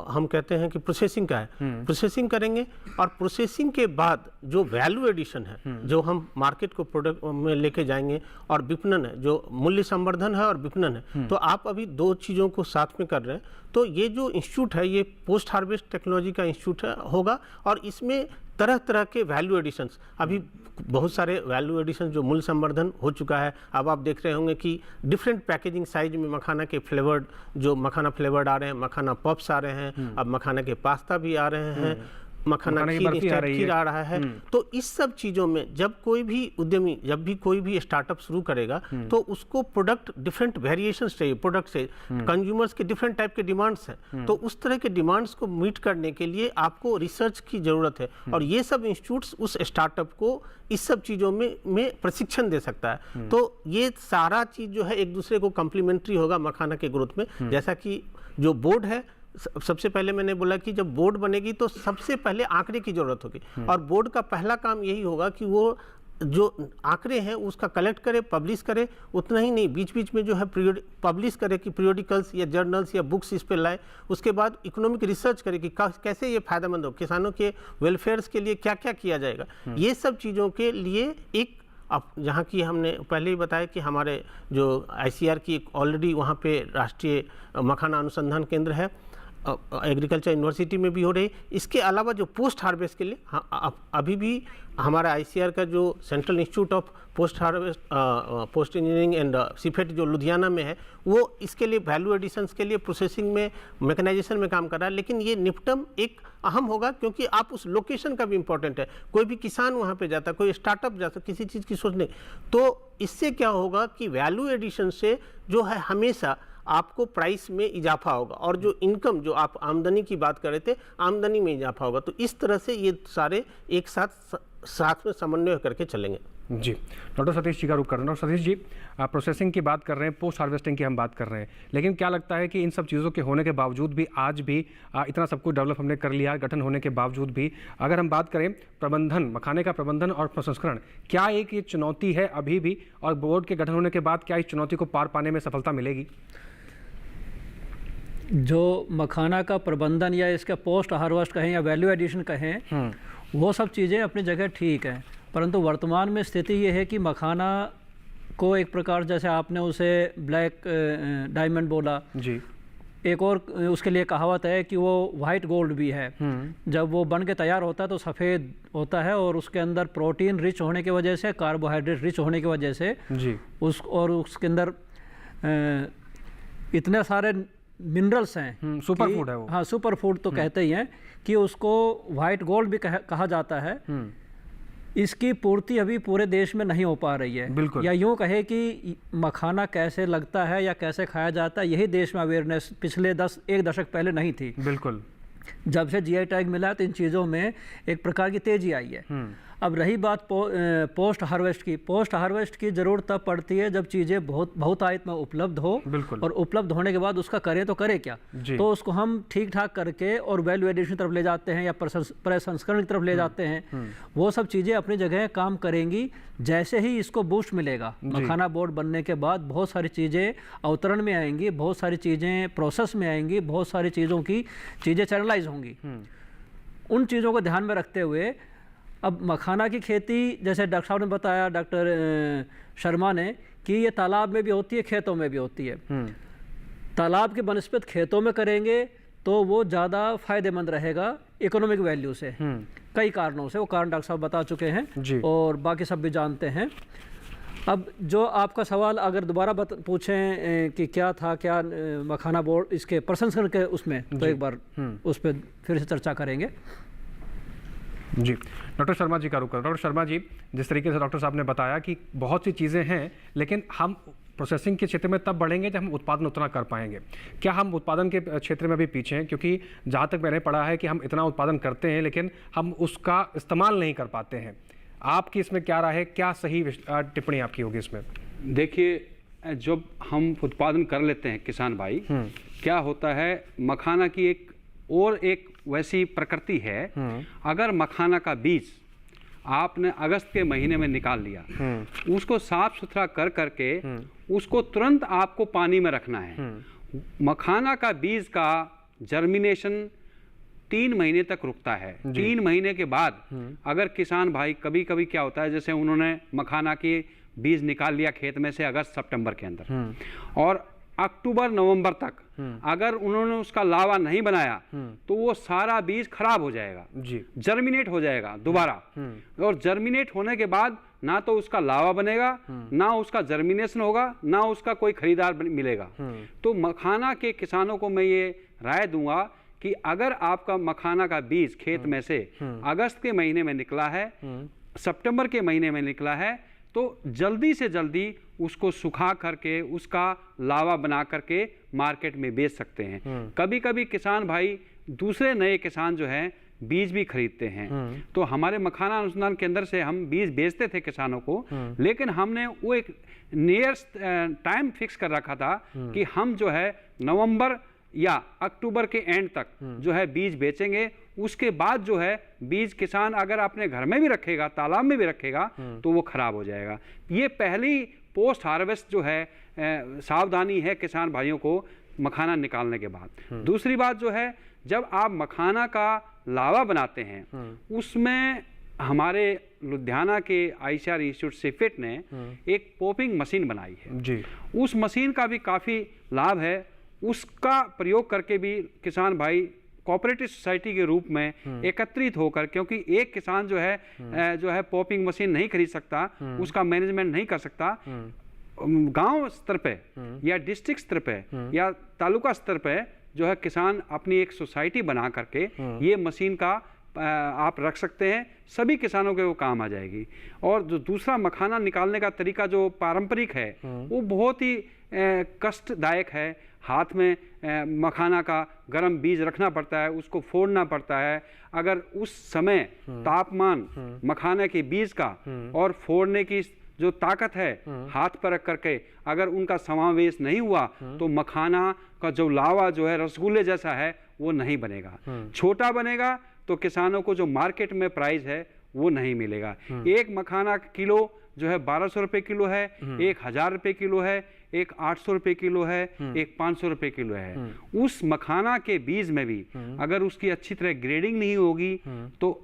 हम कहते हैं कि प्रोसेसिंग का है। प्रोसेसिंग करेंगे और प्रोसेसिंग के बाद जो वैल्यू एडिशन है, जो हम मार्केट को प्रोडक्ट में लेके जाएंगे, और विपणन है, जो मूल्य संवर्धन है और विपणन है। तो आप अभी 2 चीज़ों को साथ में कर रहे हैं। तो ये जो इंस्टीट्यूट है ये पोस्ट हार्वेस्ट टेक्नोलॉजी का इंस्टीट्यूट होगा, और इसमें तरह तरह के वैल्यू एडिशंस, अभी बहुत सारे वैल्यू एडिशन जो मूल्य संवर्धन हो चुका है। अब आप देख रहे होंगे कि डिफरेंट पैकेजिंग साइज में मखाना के फ्लेवर्ड, जो मखाना फ्लेवर्ड आ रहे हैं, मखाना पॉप्स आ रहे हैं, अब मखाना के पास्ता भी आ रहे हैं, मखाना खीर आ रहा है। तो इस सब चीज़ों में जब कोई भी उद्यमी, जब भी कोई भी स्टार्टअप शुरू करेगा तो उसको प्रोडक्ट डिफरेंट वेरिएशंस चाहिए, प्रोडक्ट से कंज्यूमर्स के डिफरेंट टाइप के डिमांड्स हैं। तो उस तरह के डिमांड्स को मीट करने के लिए आपको रिसर्च की जरूरत है, और ये सब इंस्टीट्यूट्स उस स्टार्टअप को इस सब चीज़ों में प्रशिक्षण दे सकता है। तो ये सारा चीज़ जो है एक दूसरे को कम्प्लीमेंट्री होगा मखाना के ग्रोथ में। जैसा कि जो बोर्ड है, सबसे पहले मैंने बोला कि जब बोर्ड बनेगी तो सबसे पहले आंकड़े की जरूरत होगी, और बोर्ड का पहला काम यही होगा कि वो जो आंकड़े हैं उसका कलेक्ट करे, पब्लिश करे। उतना ही नहीं, बीच बीच में जो है पब्लिश करे कि पीरियोडिकल्स या जर्नल्स या बुक्स इस पे लाए। उसके बाद इकोनॉमिक रिसर्च करे कि कैसे ये फायदेमंद हो, किसानों के वेलफेयर्स के लिए क्या क्या किया जाएगा। ये सब चीज़ों के लिए एक, अब जहाँ की हमने पहले ही बताया कि हमारे जो ICAR की ऑलरेडी वहाँ पे राष्ट्रीय मखाना अनुसंधान केंद्र है, एग्रीकल्चर यूनिवर्सिटी में भी हो रही। इसके अलावा जो पोस्ट हार्वेस्ट के लिए अभी भी हमारा ICAR का जो central institute of post harvest post engineering and CIPHET जो लुधियाना में है, वो इसके लिए वैल्यू एडिशंस के लिए प्रोसेसिंग में, मैकेनाइजेशन में काम कर रहा है। लेकिन ये निपटम एक अहम होगा, क्योंकि आप उस लोकेशन का भी इम्पोर्टेंट है। कोई भी किसान वहाँ पे जाता, कोई स्टार्टअप जाता, किसी चीज़ की सोचने, तो इससे क्या होगा कि वैल्यू एडिशन से जो है हमेशा आपको प्राइस में इजाफा होगा, और जो इनकम, जो आप आमदनी की बात कर रहे थे, आमदनी में इजाफा होगा। तो इस तरह से ये सारे एक साथ में समन्वय करके चलेंगे। जी, डॉक्टर सतीश जी का रुख कर रहे हैं। डॉक्टर सतीश जी, आप प्रोसेसिंग की बात कर रहे हैं, पोस्ट हार्वेस्टिंग की हम बात कर रहे हैं, लेकिन क्या लगता है कि इन सब चीज़ों के होने के बावजूद भी, आज भी इतना सब कुछ डेवलप हमने कर लिया, गठन होने के बावजूद भी, अगर हम बात करें प्रबंधन, मखाने का प्रबंधन और प्रसंस्करण, क्या एक ये चुनौती है अभी भी, और बोर्ड के गठन होने के बाद क्या इस चुनौती को पार पाने में सफलता मिलेगी? जो मखाना का प्रबंधन या इसका पोस्ट हार्वेस्ट कहें या वैल्यू एडिशन कहें, वो सब चीज़ें अपनी जगह ठीक हैं, परंतु वर्तमान में स्थिति ये है कि मखाना को एक प्रकार, जैसे आपने उसे ब्लैक डायमंड बोला जी, एक और उसके लिए कहावत है कि वो वाइट गोल्ड भी है। जब वो बन के तैयार होता है तो सफ़ेद होता है, और उसके अंदर प्रोटीन रिच होने की वजह से, कार्बोहाइड्रेट रिच होने की वजह से जी, उसके अंदर इतने सारे मिनरल्स हैं, सुपर फूड है वो। हाँ, सुपर फूड तो कहते ही हैं कि उसको वाइट गोल्ड भी कहा जाता है। इसकी पूर्ति अभी पूरे देश में नहीं हो पा रही है, बिल्कुल। या यूँ कहे कि मखाना कैसे लगता है या कैसे खाया जाता है, यही देश में अवेयरनेस पिछले एक दशक पहले नहीं थी। बिल्कुल। जब से GI टैग मिला तो इन चीज़ों में एक प्रकार की तेज़ी आई है। अब रही बात पोस्ट हार्वेस्ट की, पोस्ट हार्वेस्ट की ज़रूरत तब पड़ती है जब चीज़ें बहुतायत में उपलब्ध हो, और उपलब्ध होने के बाद उसका करें तो करें क्या, तो उसको हम ठीक ठाक करके और वैल्यू एडिशन की तरफ ले जाते हैं या प्रसंस्करण की तरफ ले जाते हैं। वो सब चीज़ें अपनी जगह काम करेंगी। जैसे ही इसको बूस्ट मिलेगा, मखाना बोर्ड बनने के बाद बहुत सारी चीज़ें अवतरण में आएंगी, बहुत सारी चीज़ें प्रोसेस में आएंगी, बहुत सारी चीज़ें चैनलाइज होंगी। उन चीज़ों को ध्यान में रखते हुए अब मखाना की खेती, जैसे डॉक्टर साहब ने बताया, डॉक्टर शर्मा ने, कि ये तालाब में भी होती है, खेतों में भी होती है। तालाब की बनस्पत खेतों में करेंगे तो वो ज़्यादा फायदेमंद रहेगा इकोनॉमिक वैल्यू से, कई कारणों से। वो कारण डॉक्टर साहब बता चुके हैं और बाकी सब भी जानते हैं। अब जो आपका सवाल अगर दोबारा पूछें कि क्या था, क्या मखाना बोर्ड इसके प्रसंस्करण के उसमें, तो एक बार उस पर फिर से चर्चा करेंगे। जी, डॉक्टर शर्मा जी का रुख करें। डॉक्टर शर्मा जी, जिस तरीके से डॉक्टर साहब ने बताया कि बहुत सी चीज़ें हैं, लेकिन हम प्रोसेसिंग के क्षेत्र में तब बढ़ेंगे जब हम उत्पादन उतना कर पाएंगे। क्या हम उत्पादन के क्षेत्र में भी पीछे हैं? क्योंकि जहाँ तक मैंने पढ़ा है कि हम इतना उत्पादन करते हैं लेकिन हम उसका इस्तेमाल नहीं कर पाते हैं। आपकी इसमें क्या राय है, क्या सही टिप्पणी आपकी होगी इसमें? देखिए, जब हम उत्पादन कर लेते हैं किसान भाई, क्या होता है, मखाना की एक वैसी प्रकृति है, अगर मखाना का बीज आपने अगस्त के महीने में निकाल लिया, उसको साफ सुथरा कर करके उसको तुरंत आपको पानी में रखना है। मखाना का बीज का जर्मिनेशन 3 महीने तक रुकता है। 3 महीने के बाद अगर किसान भाई, कभी कभी क्या होता है, जैसे उन्होंने मखाना के बीज निकाल लिया खेत में से अगस्त सितंबर के अंदर, और अक्टूबर नवंबर तक अगर उन्होंने उसका लावा नहीं बनाया तो वो सारा बीज खराब हो जाएगा, जर्मिनेट हो जाएगा दोबारा, और जर्मिनेट होने के बाद ना तो उसका लावा बनेगा, ना उसका जर्मिनेशन होगा, ना उसका कोई खरीदार मिलेगा। तो मखाना के किसानों को मैं ये राय दूंगा कि अगर आपका मखाना का बीज खेत में से अगस्त के महीने में निकला है, सितंबर के महीने में निकला है, तो जल्दी से जल्दी उसको सुखा करके उसका लावा बना करके मार्केट में बेच सकते हैं। कभी कभी किसान भाई दूसरे नए किसान जो हैं बीज भी खरीदते हैं। तो हमारे मखाना अनुसंधान केंद्र से हम बीज बेचते थे किसानों को, लेकिन हमने वो एक नियरेस्ट टाइम फिक्स कर रखा था कि हम जो है नवंबर या अक्टूबर के एंड तक जो है बीज बेचेंगे। उसके बाद जो है बीज किसान अगर अपने घर में भी रखेगा, तालाब में भी रखेगा, तो वो खराब हो जाएगा। ये पहली पोस्ट हार्वेस्ट जो है सावधानी है किसान भाइयों को मखाना निकालने के बाद। दूसरी बात जो है, जब आप मखाना का लावा बनाते हैं, उसमें हमारे लुधियाना के आईसीआर इंस्टीट्यूट सिफिट ने एक पॉपिंग मशीन बनाई है जी। उस मशीन का भी काफ़ी लाभ है। उसका प्रयोग करके भी किसान भाई कोऑपरेटिव सोसाइटी के रूप में एकत्रित होकर, क्योंकि एक किसान जो है पॉपिंग मशीन नहीं खरीद सकता, उसका मैनेजमेंट नहीं कर सकता, गांव स्तर पे या डिस्ट्रिक्ट स्तर पे या तालुका स्तर पे जो है किसान अपनी एक सोसाइटी बना करके ये मशीन का आप रख सकते हैं। सभी किसानों के वो काम आ जाएगी। और जो दूसरा मखाना निकालने का तरीका जो पारंपरिक है वो बहुत ही कष्टदायक है। हाथ में मखाना का गर्म बीज रखना पड़ता है, उसको फोड़ना पड़ता है। अगर उस समय तापमान मखाने के बीज का और फोड़ने की जो ताकत है हाथ पर रख करके अगर उनका समावेश नहीं हुआ तो मखाना का जो लावा जो है रसगुल्ले जैसा है वो नहीं बनेगा, छोटा बनेगा, तो किसानों को जो मार्केट में प्राइस है वो नहीं मिलेगा। एक मखाना किलो जो है 1200 रुपए किलो है, एक 1000 रुपए किलो है, एक 800 रुपए किलो है, एक 500 रुपए किलो है। उस मखाना के बीज में भी अगर उसकी अच्छी तरह ग्रेडिंग नहीं होगी तो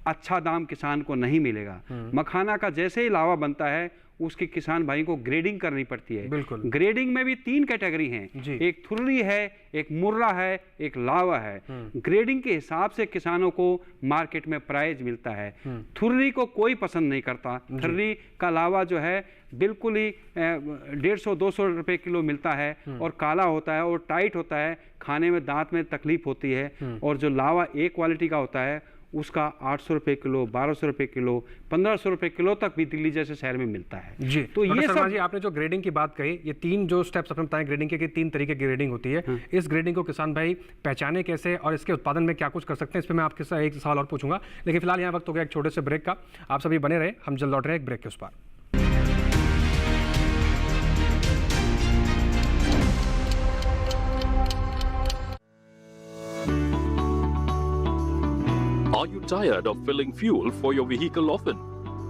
अच्छा दाम किसान को नहीं मिलेगा। मखाना का जैसे ही लावा बनता है उसकी किसान भाई को ग्रेडिंग करनी पड़ती है। बिल्कुल। ग्रेडिंग में भी 3 कैटेगरी हैं, एक थुर्री है, एक मुर्रा है, एक लावा है। ग्रेडिंग के हिसाब से किसानों को मार्केट में प्राइस मिलता है। थुर्री को कोई पसंद नहीं करता। थुर्री का लावा जो है बिल्कुल ही 150-200 रुपए किलो मिलता है और काला होता है और टाइट होता है, खाने में दांत में तकलीफ होती है। और जो लावा ए क्वालिटी का होता है उसका 800 रुपए किलो, 1200 रुपए किलो, 1500 रुपए किलो तक भी दिल्ली जैसे शहर में मिलता है जी। तो ये सब जी, आपने जो ग्रेडिंग की बात कही, ये 3 जो स्टेप्स आपने बताए ग्रेडिंग के कि 3 तरीके की ग्रेडिंग होती है। इस ग्रेडिंग को किसान भाई पहचाने कैसे और इसके उत्पादन में क्या कुछ कर सकते हैं, इस पर मैं आपके साथ एक सवाल और पूछूंगा। लेकिन फिलहाल यहाँ वक्त हो गया एक छोटे से ब्रेक का। आप सभी बने रहे, हम जल्द लौट रहे हैं एक ब्रेक के उस पार। Are you tired of filling fuel for your vehicle often?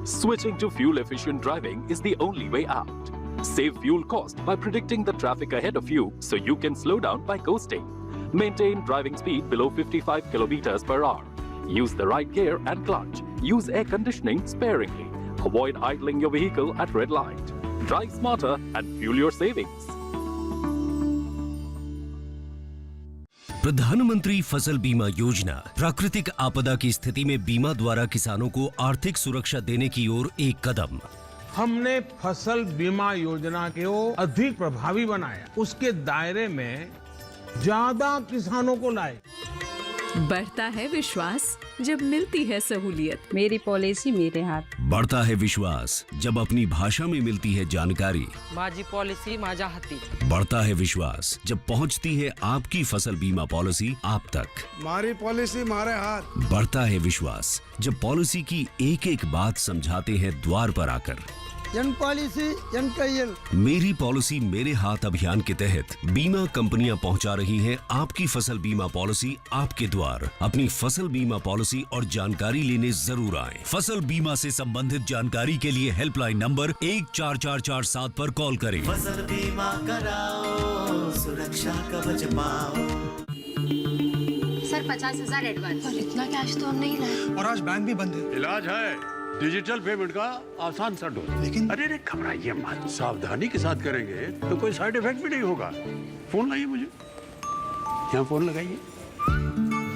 Switching to fuel-efficient driving is the only way out. Save fuel cost by predicting the traffic ahead of you so you can slow down by coasting. Maintain driving speed below 55 kilometers per hour. Use the right gear and clutch. Use air conditioning sparingly. Avoid idling your vehicle at red light. Drive smarter and fuel your savings. प्रधानमंत्री फसल बीमा योजना प्राकृतिक आपदा की स्थिति में बीमा द्वारा किसानों को आर्थिक सुरक्षा देने की ओर एक कदम। हमने फसल बीमा योजना को अधिक प्रभावी बनाया, उसके दायरे में ज्यादा किसानों को लाए। बढ़ता है विश्वास जब मिलती है सहूलियत। मेरी पॉलिसी मेरे हाथ। बढ़ता है विश्वास जब अपनी भाषा में मिलती है जानकारी। माझी पॉलिसी माझ्या हाती। बढ़ता है विश्वास जब पहुंचती है आपकी फसल बीमा पॉलिसी आप तक। मारी पॉलिसी मारे हाथ। बढ़ता है विश्वास जब पॉलिसी की एक एक बात समझाते हैं द्वार पर आकर। जन पॉलिसी जन कैयल। मेरी पॉलिसी मेरे हाथ अभियान के तहत बीमा कंपनियां पहुंचा रही हैं आपकी फसल बीमा पॉलिसी आपके द्वार। अपनी फसल बीमा पॉलिसी और जानकारी लेने जरूर आएं। फसल बीमा से संबंधित जानकारी के लिए हेल्पलाइन नंबर 14447 पर कॉल करें। फसल बीमा कराओ, सुरक्षा कवच पाओ। Sir 50,000 advance. और इतना कैश तो हम नहीं लाए। और आज बैंक भी बंद है। इलाज है डिजिटल पेमेंट का आसान सा ढूंढ। लेकिन अरे घबराइए मत, सावधानी के साथ करेंगे तो कोई साइड इफेक्ट भी नहीं होगा। फोन लाइए मुझे, यहाँ फोन लगाइए।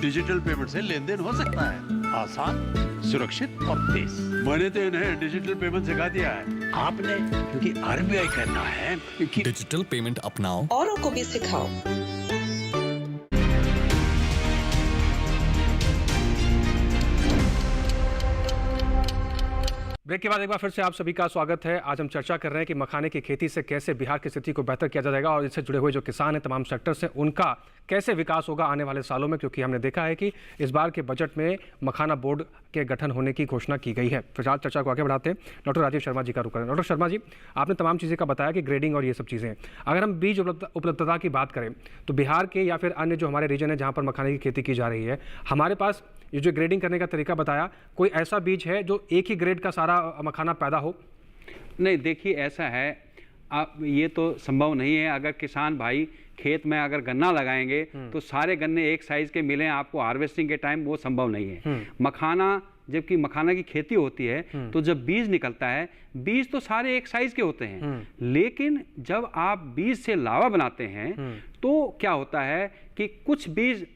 डिजिटल पेमेंट से लेन देन हो सकता है आसान, सुरक्षित और तेज। मैंने तो इन्हें डिजिटल पेमेंट सिखा दिया है, आपने क्योंकि आरबीआई कहना है कि डिजिटल पेमेंट अपनाओ, औरों को भी सिखाओ। ब्रेक के बाद एक बार फिर से आप सभी का स्वागत है। आज हम चर्चा कर रहे हैं कि मखाने की खेती से कैसे बिहार की स्थिति को बेहतर किया जाएगा और इससे जुड़े हुए जो किसान हैं तमाम सेक्टर से उनका कैसे विकास होगा आने वाले सालों में, क्योंकि हमने देखा है कि इस बार के बजट में मखाना बोर्ड के गठन होने की घोषणा की गई है। फिलहाल चर्चा को आगे बढ़ाते हैं, डॉक्टर राजीव शर्मा जी का रुख करें। डॉक्टर शर्मा जी, आपने तमाम चीज़ें का बताया कि ग्रेडिंग और ये सब चीज़ें, अगर हम बीज उपलब्धता की बात करें तो बिहार के या फिर अन्य जो हमारे रीजन है जहाँ पर मखाने की खेती की जा रही है, हमारे पास ये जो ग्रेडिंग करने का तरीका बताया, कोई ऐसा बीज है जो एक ही ग्रेड का सारा मखाना पैदा हो? नहीं, देखिए ऐसा है, आप ये तो संभव नहीं है। अगर किसान भाई खेत में अगर गन्ना लगाएंगे तो सारे गन्ने एक साइज के मिलें आपको हार्वेस्टिंग के टाइम, वो संभव नहीं है। मखाना, जबकि मखाना की खेती होती है तो जब बीज निकलता है, बीज तो सारे एक साइज के होते हैं, लेकिन जब आप बीज से लावा बनाते हैं तो क्या होता है कि कुछ बीज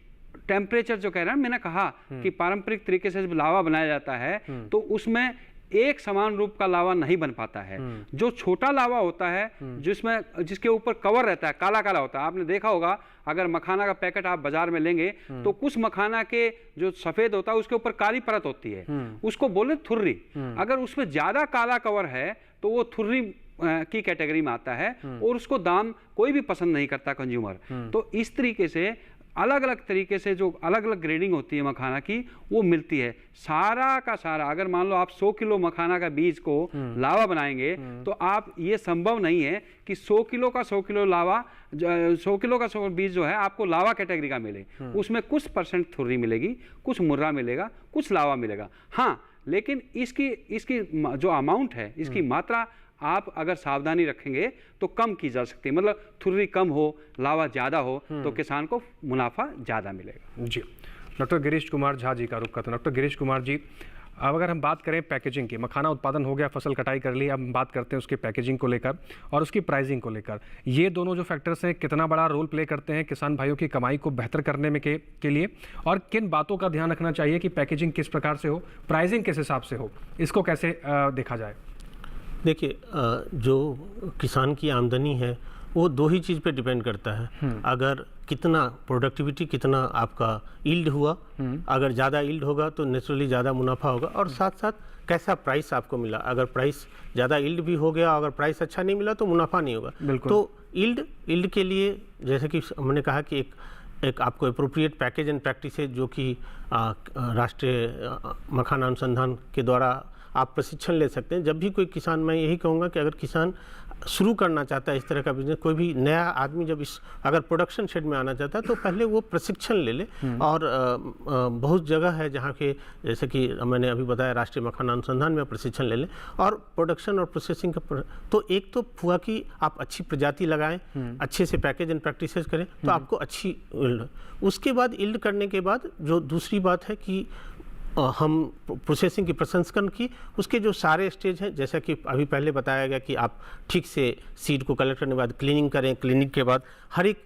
टेम्परेचर जो कह रहा है, मैंने कहा कि पारंपरिक तरीके से जब लावा बनाया जाता है तो उसमें एक समान रूप का लावा नहीं बन पाता है। जो छोटा लावा होता है जिसके ऊपर कवर रहता है, काला काला होता है, आपने देखा होगा अगर मखाना का पैकेट आप बाजार में लेंगे तो कुछ मखाना के जो सफेद होता है उसके ऊपर काली परत होती है, उसको बोले थुर्री। अगर उसमें ज्यादा काला कवर है तो वो थुर्री की कैटेगरी में आता है और उसको दाम कोई भी पसंद नहीं करता कंज्यूमर। तो इस तरीके से अलग अलग तरीके से जो अलग अलग ग्रेडिंग होती है मखाना की, वो मिलती है। सारा का सारा, अगर मान लो आप 100 किलो मखाना का बीज को लावा बनाएंगे तो आप, ये संभव नहीं है कि 100 किलो का 100 किलो लावा, 100 किलो का 100 बीज जो है आपको लावा कैटेगरी का मिले। उसमें कुछ % थुर्री मिलेगी, कुछ मुर्रा मिलेगा, कुछ लावा मिलेगा। हाँ, लेकिन इसकी जो अमाउंट है, इसकी मात्रा आप अगर सावधानी रखेंगे तो कम की जा सकती है। मतलब थुर्री कम हो, लावा ज़्यादा हो तो किसान को मुनाफा ज़्यादा मिलेगा। जी, डॉक्टर गिरीश कुमार झा जी का रुख करते हैं। डॉक्टर गिरीश कुमार जी, अब अगर हम बात करें पैकेजिंग की, मखाना उत्पादन हो गया, फसल कटाई कर ली, अब हम बात करते हैं उसकी पैकेजिंग को लेकर और उसकी प्राइसिंग को लेकर। ये दोनों जो फैक्टर्स हैं कितना बड़ा रोल प्ले करते हैं किसान भाइयों की कमाई को बेहतर करने में के लिए, और किन बातों का ध्यान रखना चाहिए कि पैकेजिंग किस प्रकार से हो, प्राइसिंग किस हिसाब से हो, इसको कैसे देखा जाए? देखिए, जो किसान की आमदनी है वो दो ही चीज़ पे डिपेंड करता है। अगर कितना प्रोडक्टिविटी, कितना आपका यील्ड हुआ, अगर ज़्यादा यील्ड होगा तो नेचुरली ज़्यादा मुनाफा होगा, और साथ साथ कैसा प्राइस आपको मिला। अगर प्राइस ज़्यादा यील्ड भी हो गया, अगर प्राइस अच्छा नहीं मिला तो मुनाफा नहीं होगा। तो यील्ड के लिए, जैसे कि हमने कहा कि एक आपको अप्रोप्रिएट पैकेज एंड प्रैक्टिसेज जो कि राष्ट्रीय मखाना अनुसंधान के द्वारा आप प्रशिक्षण ले सकते हैं। जब भी कोई किसान, मैं यही कहूँगा कि अगर किसान शुरू करना चाहता है इस तरह का बिजनेस, कोई भी नया आदमी जब अगर प्रोडक्शन शेड में आना चाहता है तो पहले वो प्रशिक्षण ले ले। और बहुत जगह है जहाँ के, जैसे कि मैंने अभी बताया, राष्ट्रीय मखाना अनुसंधान में प्रशिक्षण ले लें और प्रोडक्शन और प्रोसेसिंग का। तो एक तो हुआ कि आप अच्छी प्रजाति लगाएं, अच्छे से पैकेज एंड प्रैक्टिसेस करें तो आपको अच्छी यील्ड। उसके बाद यील्ड करने के बाद जो दूसरी बात है कि हम प्रोसेसिंग की, प्रसंस्करण की, उसके जो सारे स्टेज हैं, जैसा कि अभी पहले बताया गया कि आप ठीक से सीड को कलेक्ट करने के बाद क्लीनिंग करें, क्लीनिंग के बाद हर एक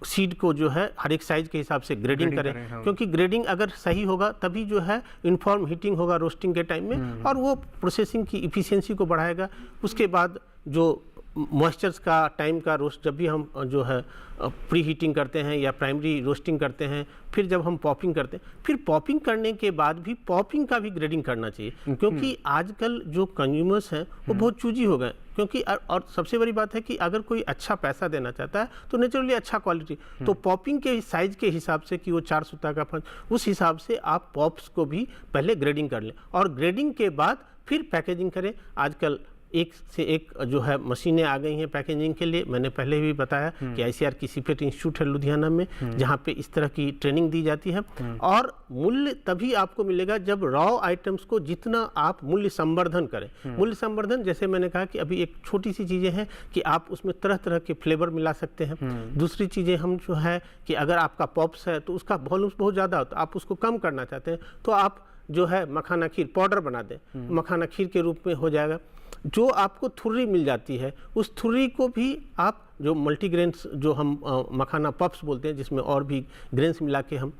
सीड को जो है हर एक साइज के हिसाब से ग्रेडिंग करें। क्योंकि ग्रेडिंग अगर सही होगा तभी जो है यूनिफॉर्म हीटिंग होगा रोस्टिंग के टाइम में, और वो प्रोसेसिंग की इफिशियंसी को बढ़ाएगा। उसके बाद जो मॉइस्चर्स का टाइम का रोस्ट, जब भी हम जो है प्री हीटिंग करते हैं या प्राइमरी रोस्टिंग करते हैं, फिर जब हम पॉपिंग करते हैं, फिर पॉपिंग करने के बाद भी पॉपिंग का भी ग्रेडिंग करना चाहिए। क्योंकि आजकल जो कंज्यूमर्स हैं वो बहुत चूजी हो गए। क्योंकि और सबसे बड़ी बात है कि अगर कोई अच्छा पैसा देना चाहता है तो नेचुरली अच्छा क्वालिटी, तो पॉपिंग के साइज के हिसाब से कि वो 4 सूता का फंस, उस हिसाब से आप पॉप्स को भी पहले ग्रेडिंग कर लें और ग्रेडिंग के बाद फिर पैकेजिंग करें। आजकल एक से एक जो है मशीनें आ गई हैं पैकेजिंग के लिए। मैंने पहले भी बताया कि ICAR की सीपेट इंस्टीट्यूट है लुधियाना में, जहाँ पे इस तरह की ट्रेनिंग दी जाती है। और मूल्य तभी आपको मिलेगा जब रॉ आइटम्स को जितना आप मूल्य संवर्धन करें। मूल्य संवर्धन, जैसे मैंने कहा कि अभी एक छोटी सी चीज़ें हैं कि आप उसमें तरह तरह के फ्लेवर मिला सकते हैं। दूसरी चीज़ें हम जो है कि अगर आपका पॉप्स है तो उसका वॉल्यूम्स बहुत ज़्यादा होता है, आप उसको कम करना चाहते हैं तो आप जो है मखाना खीर पाउडर बना दें, मखाना खीर के रूप में हो जाएगा। जो आपको थुर्री मिल जाती है, उस थुर्री को भी आप जो मल्टीग्रेन्स, जो हम मखाना पफ्स बोलते हैं, जिसमें और भी ग्रेन्स मिला के हम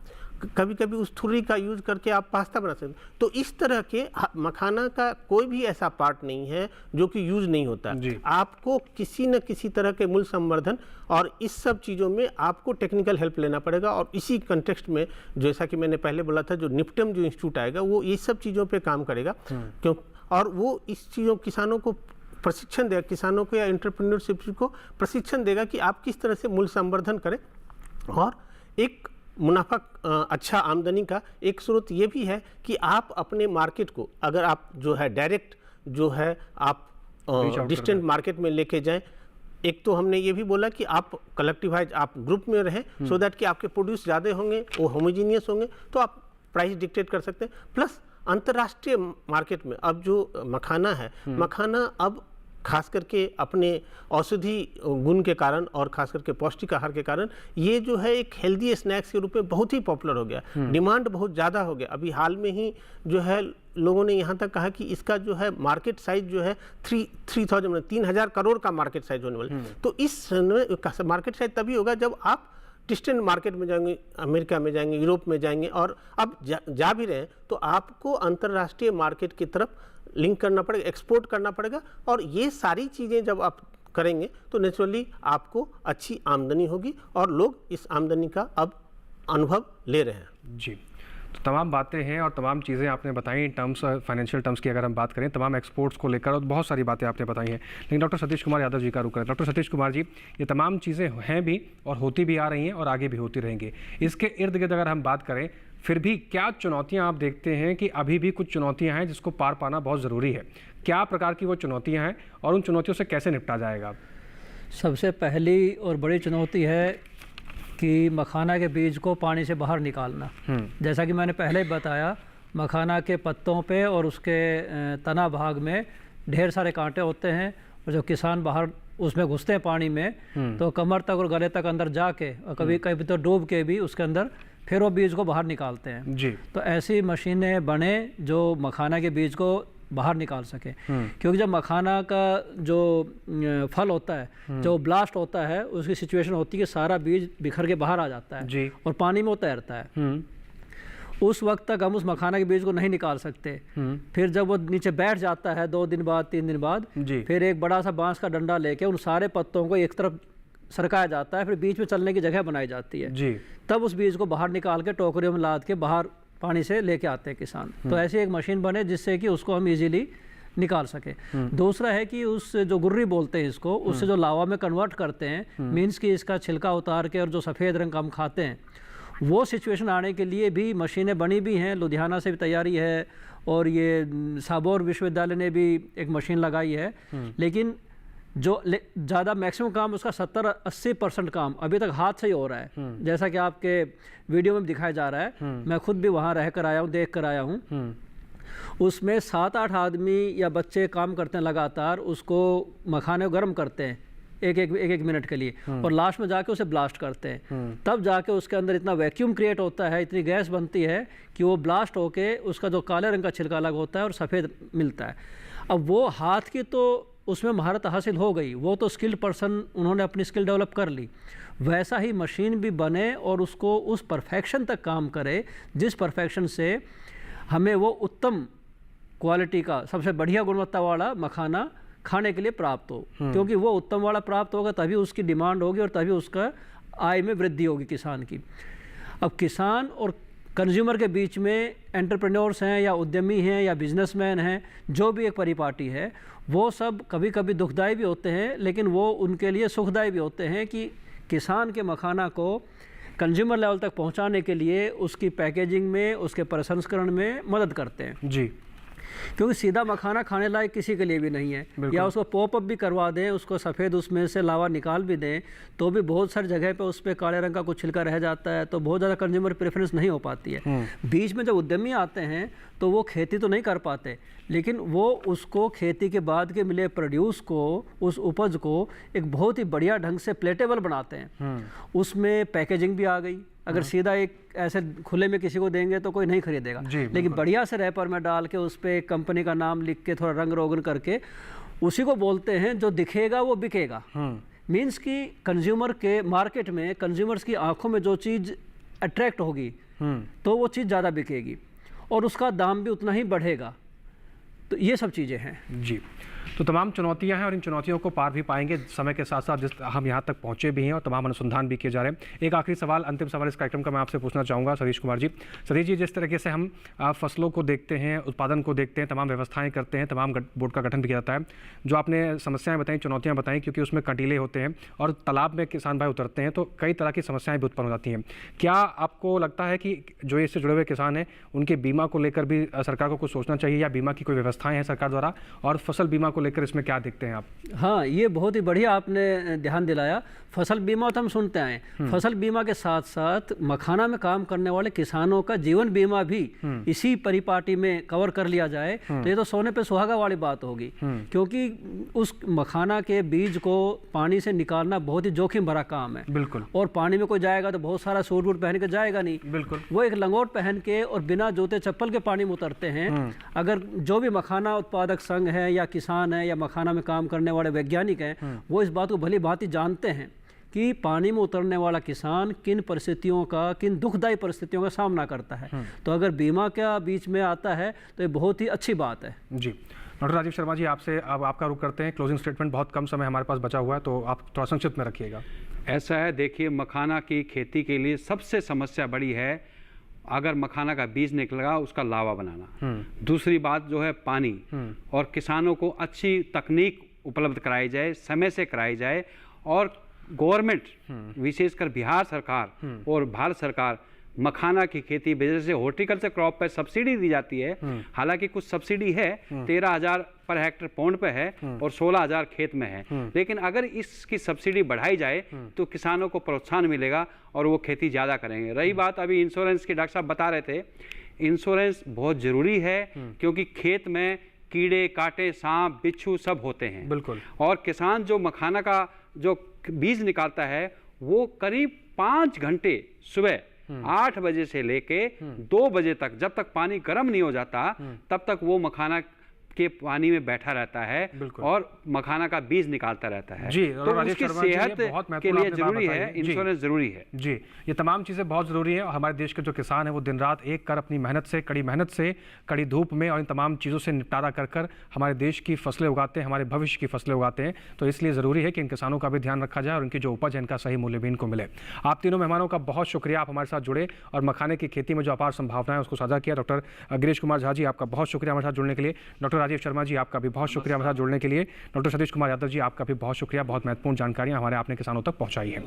कभी कभी उस थुर्री का यूज करके आप पास्ता बना सकते हैं। तो इस तरह के मखाना का कोई भी ऐसा पार्ट नहीं है जो कि यूज नहीं होता। आपको किसी न किसी तरह के मूल्य संवर्धन और इस सब चीज़ों में आपको टेक्निकल हेल्प लेना पड़ेगा। और इसी कंटेक्स्ट में, जैसा कि मैंने पहले बोला था, जो निफ्टम जो इंस्टीट्यूट आएगा वो ये सब चीज़ों पे काम करेगा। क्यों और वो इस चीज़ों किसानों को प्रशिक्षण देगा, किसानों को या एंटरप्रेन्योरशिप को प्रशिक्षण देगा कि आप किस तरह से मूल्य संवर्धन करें। और एक मुनाफा अच्छा आमदनी का एक स्रोत ये भी है कि आप अपने मार्केट को, अगर आप जो है डायरेक्ट जो है आप डिस्टेंट मार्केट में लेके जाएं। एक तो हमने ये भी बोला कि आप कलेक्टिवाइज, आप ग्रुप में रहें सो दैट कि आपके प्रोड्यूस ज़्यादा होंगे, वो होमोजीनियस होंगे, तो आप प्राइस डिक्टेट कर सकते हैं। प्लस अंतर्राष्ट्रीय मार्केट में अब जो मखाना है, मखाना अब खास करके अपने औषधि गुण के कारण और खास करके पौष्टिक आहार के कारण ये जो है एक हेल्दी स्नैक्स के रूप में बहुत ही पॉपुलर हो गया। डिमांड बहुत ज़्यादा हो गया। अभी हाल में ही जो है लोगों ने यहाँ तक कहा कि इसका जो है मार्केट साइज जो है 3,000 करोड़ का मार्केट साइज होने वाला। तो इस मार्केट साइज तभी होगा जब आप डिस्टेंट मार्केट में जाएंगे, अमेरिका में जाएंगे, यूरोप में जाएंगे, और अब जा भी रहे हैं तो आपको अंतर्राष्ट्रीय मार्केट की तरफ लिंक करना पड़ेगा, एक्सपोर्ट करना पड़ेगा। और ये सारी चीज़ें जब आप करेंगे तो नेचुरली आपको अच्छी आमदनी होगी और लोग इस आमदनी का अब अनुभव ले रहे हैं। जी, तो तमाम बातें हैं और तमाम चीज़ें आपने बताई इन टर्म्स, फाइनेंशियल टर्म्स की अगर हम बात करें, तमाम एक्सपोर्ट्स को लेकर और बहुत सारी बातें आपने बताई हैं। लेकिन डॉक्टर सतीश कुमार यादव जी का रुख करें। डॉक्टर सतीश कुमार जी, ये तमाम चीज़ें हैं भी और होती भी आ रही हैं और आगे भी होती रहेंगी। इसके इर्द गिर्द अगर हम बात करें, फिर भी क्या चुनौतियां आप देखते हैं कि अभी भी कुछ चुनौतियां हैं जिसको पार पाना बहुत ज़रूरी है? क्या प्रकार की वो चुनौतियां हैं और उन चुनौतियों से कैसे निपटा जाएगा? सबसे पहली और बड़ी चुनौती है कि मखाना के बीज को पानी से बाहर निकालना। जैसा कि मैंने पहले ही बताया, मखाना के पत्तों पे और उसके तना भाग में ढेर सारे कांटे होते हैं और जब किसान बाहर उसमें घुसते हैं पानी में तो कमर तक और गले तक अंदर जाके और कभी कभी तो डूब के भी उसके अंदर फिर वो बीज को बाहर निकालते हैं। जी, तो ऐसी मशीनें बने जो मखाना के बीज को बाहर निकाल सके। क्योंकि जब मखाना का जो फल होता है, जो ब्लास्ट होता है, उसकी सिचुएशन होती है कि सारा बीज बिखर के बाहर आ जाता है जी, और पानी में वो तैरता है। उस वक्त तक हम उस मखाना के बीज को नहीं निकाल सकते। फिर जब वो नीचे बैठ जाता है 2 दिन बाद 3 दिन बाद, फिर एक बड़ा सा बांस का डंडा लेके उन सारे पत्तों को एक तरफ सरकाया जाता है, फिर बीच में चलने की जगह बनाई जाती है जी। तब उस बीज को बाहर निकाल के टोकरियों में लाद के बाहर पानी से लेके आते हैं किसान। तो ऐसी एक मशीन बने जिससे कि उसको हम इजीली निकाल सके। दूसरा है कि उस जो गुर्री बोलते हैं इसको, उससे जो लावा में कन्वर्ट करते हैं, मीन्स कि इसका छिलका उतार के और जो सफ़ेद रंग का हम खाते हैं, वो सिचुएशन आने के लिए भी मशीनें बनी भी हैं। लुधियाना से भी तैयारी है और ये साबोर विश्वविद्यालय ने भी एक मशीन लगाई है। लेकिन जो ज़्यादा मैक्सिमम काम उसका 70-80% काम अभी तक हाथ से ही हो रहा है। जैसा कि आपके वीडियो में दिखाया जा रहा है, मैं खुद भी वहाँ रह कर आया हूँ, देख कर आया हूँ। उसमें 7-8 आदमी या बच्चे काम करते हैं लगातार, उसको मखाने को गर्म करते हैं एक मिनट के लिए और लास्ट में जाके उसे ब्लास्ट करते हैं। तब जाके उसके अंदर इतना वैक्यूम क्रिएट होता है, इतनी गैस बनती है कि वो ब्लास्ट होके उसका जो काले रंग का छिलका अलग होता है और सफ़ेद मिलता है। अब वो हाथ की तो उसमें महारत हासिल हो गई, वो तो स्किल्ड पर्सन, उन्होंने अपनी स्किल डेवलप कर ली। वैसा ही मशीन भी बने और उसको उस परफेक्शन तक काम करे जिस परफेक्शन से हमें वो उत्तम क्वालिटी का, सबसे बढ़िया गुणवत्ता वाला मखाना खाने के लिए प्राप्त हो। क्योंकि वो उत्तम वाला प्राप्त होगा तभी उसकी डिमांड होगी और तभी उसका आय में वृद्धि होगी किसान की। अब किसान और कंज्यूमर के बीच में एंटरप्रेन्योर्स हैं या उद्यमी हैं या बिजनेसमैन हैं, जो भी एक परिपाटी है, वो सब कभी कभी दुखदायी भी होते हैं, लेकिन वो उनके लिए सुखदायी भी होते हैं कि किसान के मखाना को कंज्यूमर लेवल तक पहुंचाने के लिए उसकी पैकेजिंग में, उसके प्रसंस्करण में मदद करते हैं जी। क्योंकि सीधा मखाना खाने लायक किसी के लिए भी नहीं है, या उसको पॉप अप भी करवा दें, उसको सफ़ेद उसमें से लावा निकाल भी दें तो भी बहुत सारी जगह पे उस पर काले रंग का कुछ छिलका रह जाता है, तो बहुत ज़्यादा कंज्यूमर प्रेफरेंस नहीं हो पाती है। बीच में जब उद्यमी आते हैं तो वो खेती तो नहीं कर पाते, लेकिन वो उसको खेती के बाद के मिले प्रोड्यूस को, उस उपज को एक बहुत ही बढ़िया ढंग से प्लेटेबल बनाते हैं। उसमें पैकेजिंग भी आ गई। अगर सीधा एक ऐसे खुले में किसी को देंगे तो कोई नहीं खरीदेगा, लेकिन बढ़िया से रैपर में डाल के उस पर कंपनी का नाम लिख के थोड़ा रंग रोगन करके उसी को बोलते हैं जो दिखेगा वो बिकेगा। मीन्स कि कंज्यूमर के मार्केट में, कंज्यूमर्स की आंखों में जो चीज़ अट्रैक्ट होगी तो वो चीज़ ज़्यादा बिकेगी और उसका दाम भी उतना ही बढ़ेगा। तो ये सब चीज़ें हैं जी। तो तमाम चुनौतियां हैं और इन चुनौतियों को पार भी पाएंगे समय के साथ साथ, जिस हम यहाँ तक पहुँचे भी हैं और तमाम अनुसंधान भी किए जा रहे हैं। एक आखिरी सवाल, अंतिम सवाल इस कार्यक्रम का मैं आपसे पूछना चाहूँगा सतीश कुमार जी। सतीश जी, जिस तरीके से हम फसलों को देखते हैं, उत्पादन को देखते हैं, तमाम व्यवस्थाएँ करते हैं, तमाम बोर्ड का गठन भी किया जाता है, जो आपने समस्याएँ बताई, चुनौतियाँ बताई, क्योंकि उसमें कंटीले होते हैं और तालाब में किसान भाई उतरते हैं तो कई तरह की समस्याएँ भी उत्पन्न हो जाती हैं। क्या आपको लगता है कि जो इससे जुड़े हुए किसान हैं उनके बीमा को लेकर भी सरकार को कुछ सोचना चाहिए, या बीमा की कोई व्यवस्थाएं हैं सरकार द्वारा, और फसल बीमा को लेकर इसमें क्या देखते हैं आप? हाँ, ये बहुत ही बढ़िया आपने ध्यान दिलाया। फसल बीमा तो हम सुनते आए, फसल बीमा के साथ साथ मखाना में काम करने वाले किसानों का जीवन बीमा भी इसी परिपाटी में कवर कर लिया जाए तो ये तो सोने पे सुहागा वाली बात होगी, क्योंकि उस मखाना के बीज को पानी से निकालना बहुत ही जोखिम भरा काम है। बिल्कुल। और पानी में कोई जाएगा तो बहुत सारा सूट वूट पहन के जाएगा नहीं। बिल्कुल। वो एक लंगोट पहन के और बिना जूते चप्पल के पानी में उतरते हैं। अगर जो भी मखाना उत्पादक संघ है या किसान है या मखाना में काम करने वाले वैज्ञानिक हैं, वो इस बात को भली भांति जानते हैं कि पानी में उतरने वाला किसान किन परिस्थितियों का, किन दुखदायी परिस्थितियों का सामना करता है। तो अगर बीमा का बीच में आता है तो ये बहुत ही अच्छी बात है। जी, डॉक्टर राजीव शर्मा जी, आपसे अब आपका रुख करते हैं। क्लोजिंग स्टेटमेंट, बहुत कम समय हमारे पास बचा हुआ है, तो आप थोड़ा संक्षिप्त में रखिएगा। ऐसा है, देखिए, मखाना की खेती के लिए सबसे समस्या बड़ी है, अगर मखाना का बीज निकलेगा उसका लावा बनाना। दूसरी बात जो है पानी, और किसानों को अच्छी तकनीक उपलब्ध कराई जाए, समय से कराई जाए, और गवर्नमेंट विशेषकर बिहार सरकार और भारत सरकार मखाना की खेती, जैसे हॉर्टिकल्चर क्रॉप पर सब्सिडी दी जाती है, हालांकि कुछ सब्सिडी है 13,000 पर हेक्टर पौंड पे है और 16,000 खेत में है, लेकिन अगर इसकी सब्सिडी बढ़ाई जाए तो किसानों को प्रोत्साहन मिलेगा और वो खेती ज़्यादा करेंगे। रही बात अभी इंश्योरेंस की, डॉक्टर साहब बता रहे थे, इंश्योरेंस बहुत ज़रूरी है, क्योंकि खेत में कीड़े कांटे, सांप बिच्छू सब होते हैं। बिल्कुल। और किसान जो मखाना का जो बीज निकालता है वो करीब 5 घंटे सुबह 8 बजे से लेके 2 बजे तक, जब तक पानी गर्म नहीं हो जाता तब तक वो मखाना के पानी में बैठा रहता है और मखाना का बीज निकालता रहता है। जी, तो उसकी सेहत के लिए जरूरी है, इंश्योरेंस जरूरी है। जी, ये तमाम चीज़ें बहुत ज़रूरी है। और हमारे देश के जो किसान हैं वो दिन रात एक कर अपनी मेहनत से, कड़ी मेहनत से, कड़ी धूप में और इन तमाम चीज़ों से निपटारा कर कर हमारे देश की फसलें उगाते हैं, हमारे भविष्य की फसलें उगाते हैं। तो इसलिए ज़रूरी है कि इन किसानों का भी ध्यान रखा जाए और उनकी जो उपज है इनका सही मूल्य भी इनको मिले। आप तीनों मेहमानों का बहुत शुक्रिया, आप हमारे साथ जुड़े और मखाने की खेती में जो अपार संभावनाएं उसको साझा किया। डॉक्टर गिरीश कुमार झा जी, आपका बहुत शुक्रिया हमारे साथ जुड़ने के लिए। डॉक्टर राजीव शर्मा जी, आपका भी बहुत शुक्रिया हमारे साथ जुड़ने के लिए। डॉक्टर सतीश कुमार यादव जी, आपका भी बहुत शुक्रिया, बहुत महत्वपूर्ण जानकारियां हमारे आपने किसानों तक पहुंचाई है।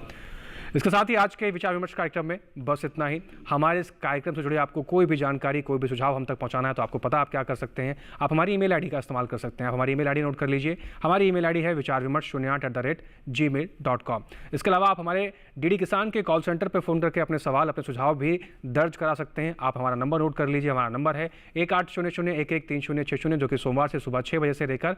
इसके साथ ही आज के विचार विमर्श कार्यक्रम में बस इतना ही। हमारे इस कार्यक्रम से जुड़े आपको कोई भी जानकारी, कोई भी सुझाव हम तक पहुंचाना है तो आपको पता आप क्या कर सकते हैं, आप हमारी ईमेल आईडी का इस्तेमाल कर सकते हैं। आप हमारी ईमेल आईडी नोट कर लीजिए। हमारी ईमेल आईडी है vicharvimarsh08@gmail.com। इसके अलावा आप हमारे डीडी किसान के कॉल सेंटर पर फ़ोन करके अपने सवाल, अपने सुझाव भी दर्ज करा सकते हैं। आप हमारा नंबर नोट कर लीजिए। हमारा नंबर है 1800113060, जो कि सोमवार से सुबह 6 बजे से लेकर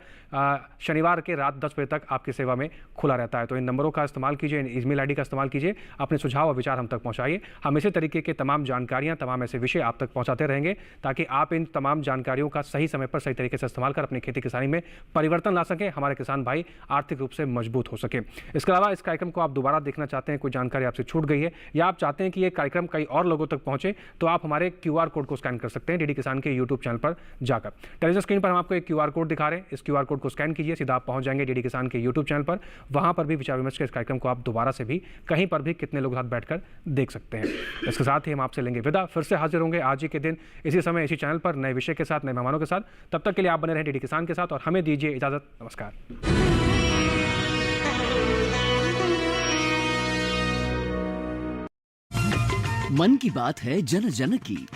शनिवार के रात 10 बजे तक आपकी सेवा में खुला रहता है। तो इन नंबरों का इस्तेमाल कीजिए, इन ईमेल आईडी का इस्तेमाल कीजिए, अपने सुझाव और विचार हम तक पहुंचाइए। हम इसी तरीके के तमाम जानकारियां, तमाम ऐसे विषय आप तक पहुंचाते रहेंगे ताकि आप इन तमाम जानकारियों का सही समय पर सही तरीके से इस्तेमाल कर अपनी खेती किसानी में परिवर्तन ला सकें, हमारे किसान भाई आर्थिक रूप से मजबूत हो सके। इसके अलावा इस कार्यक्रम को आप दोबारा देखना चाहते हैं, कोई जानकारी आपसे छूट गई है या आप चाहते हैं कि ये कार्यक्रम कई और लोगों तक पहुंचे, तो आप हमारे QR कोड को स्कैन कर सकते हैं डीडी किसान के YouTube चैनल पर जाकर। टेलीविजन स्क्रीन पर हम आपको एक QR कोड दिखा रहे हैं, इस QR कोड को स्कैन कीजिए, सीधा आप पहुंच जाएंगे डीडी किसान के YouTube चैनल पर। वहां पर भी विचार विमर्श के इस कार्यक्रम को आप दोबारा से भी, कहीं पर भी, कितने लोग साथ बैठकर देख सकते हैं। इसके साथ ही हम आपसे लेंगे विदा, फिर से हाजिर होंगे आज ही के दिन इसी समय इसी चैनल पर नए विषय के साथ, नए मेहमानों के साथ। तब तक के लिए आप बने रहें डीडी किसान के साथ और हमें दीजिए इजाजत। नमस्कार। मन की बात है जन जन की।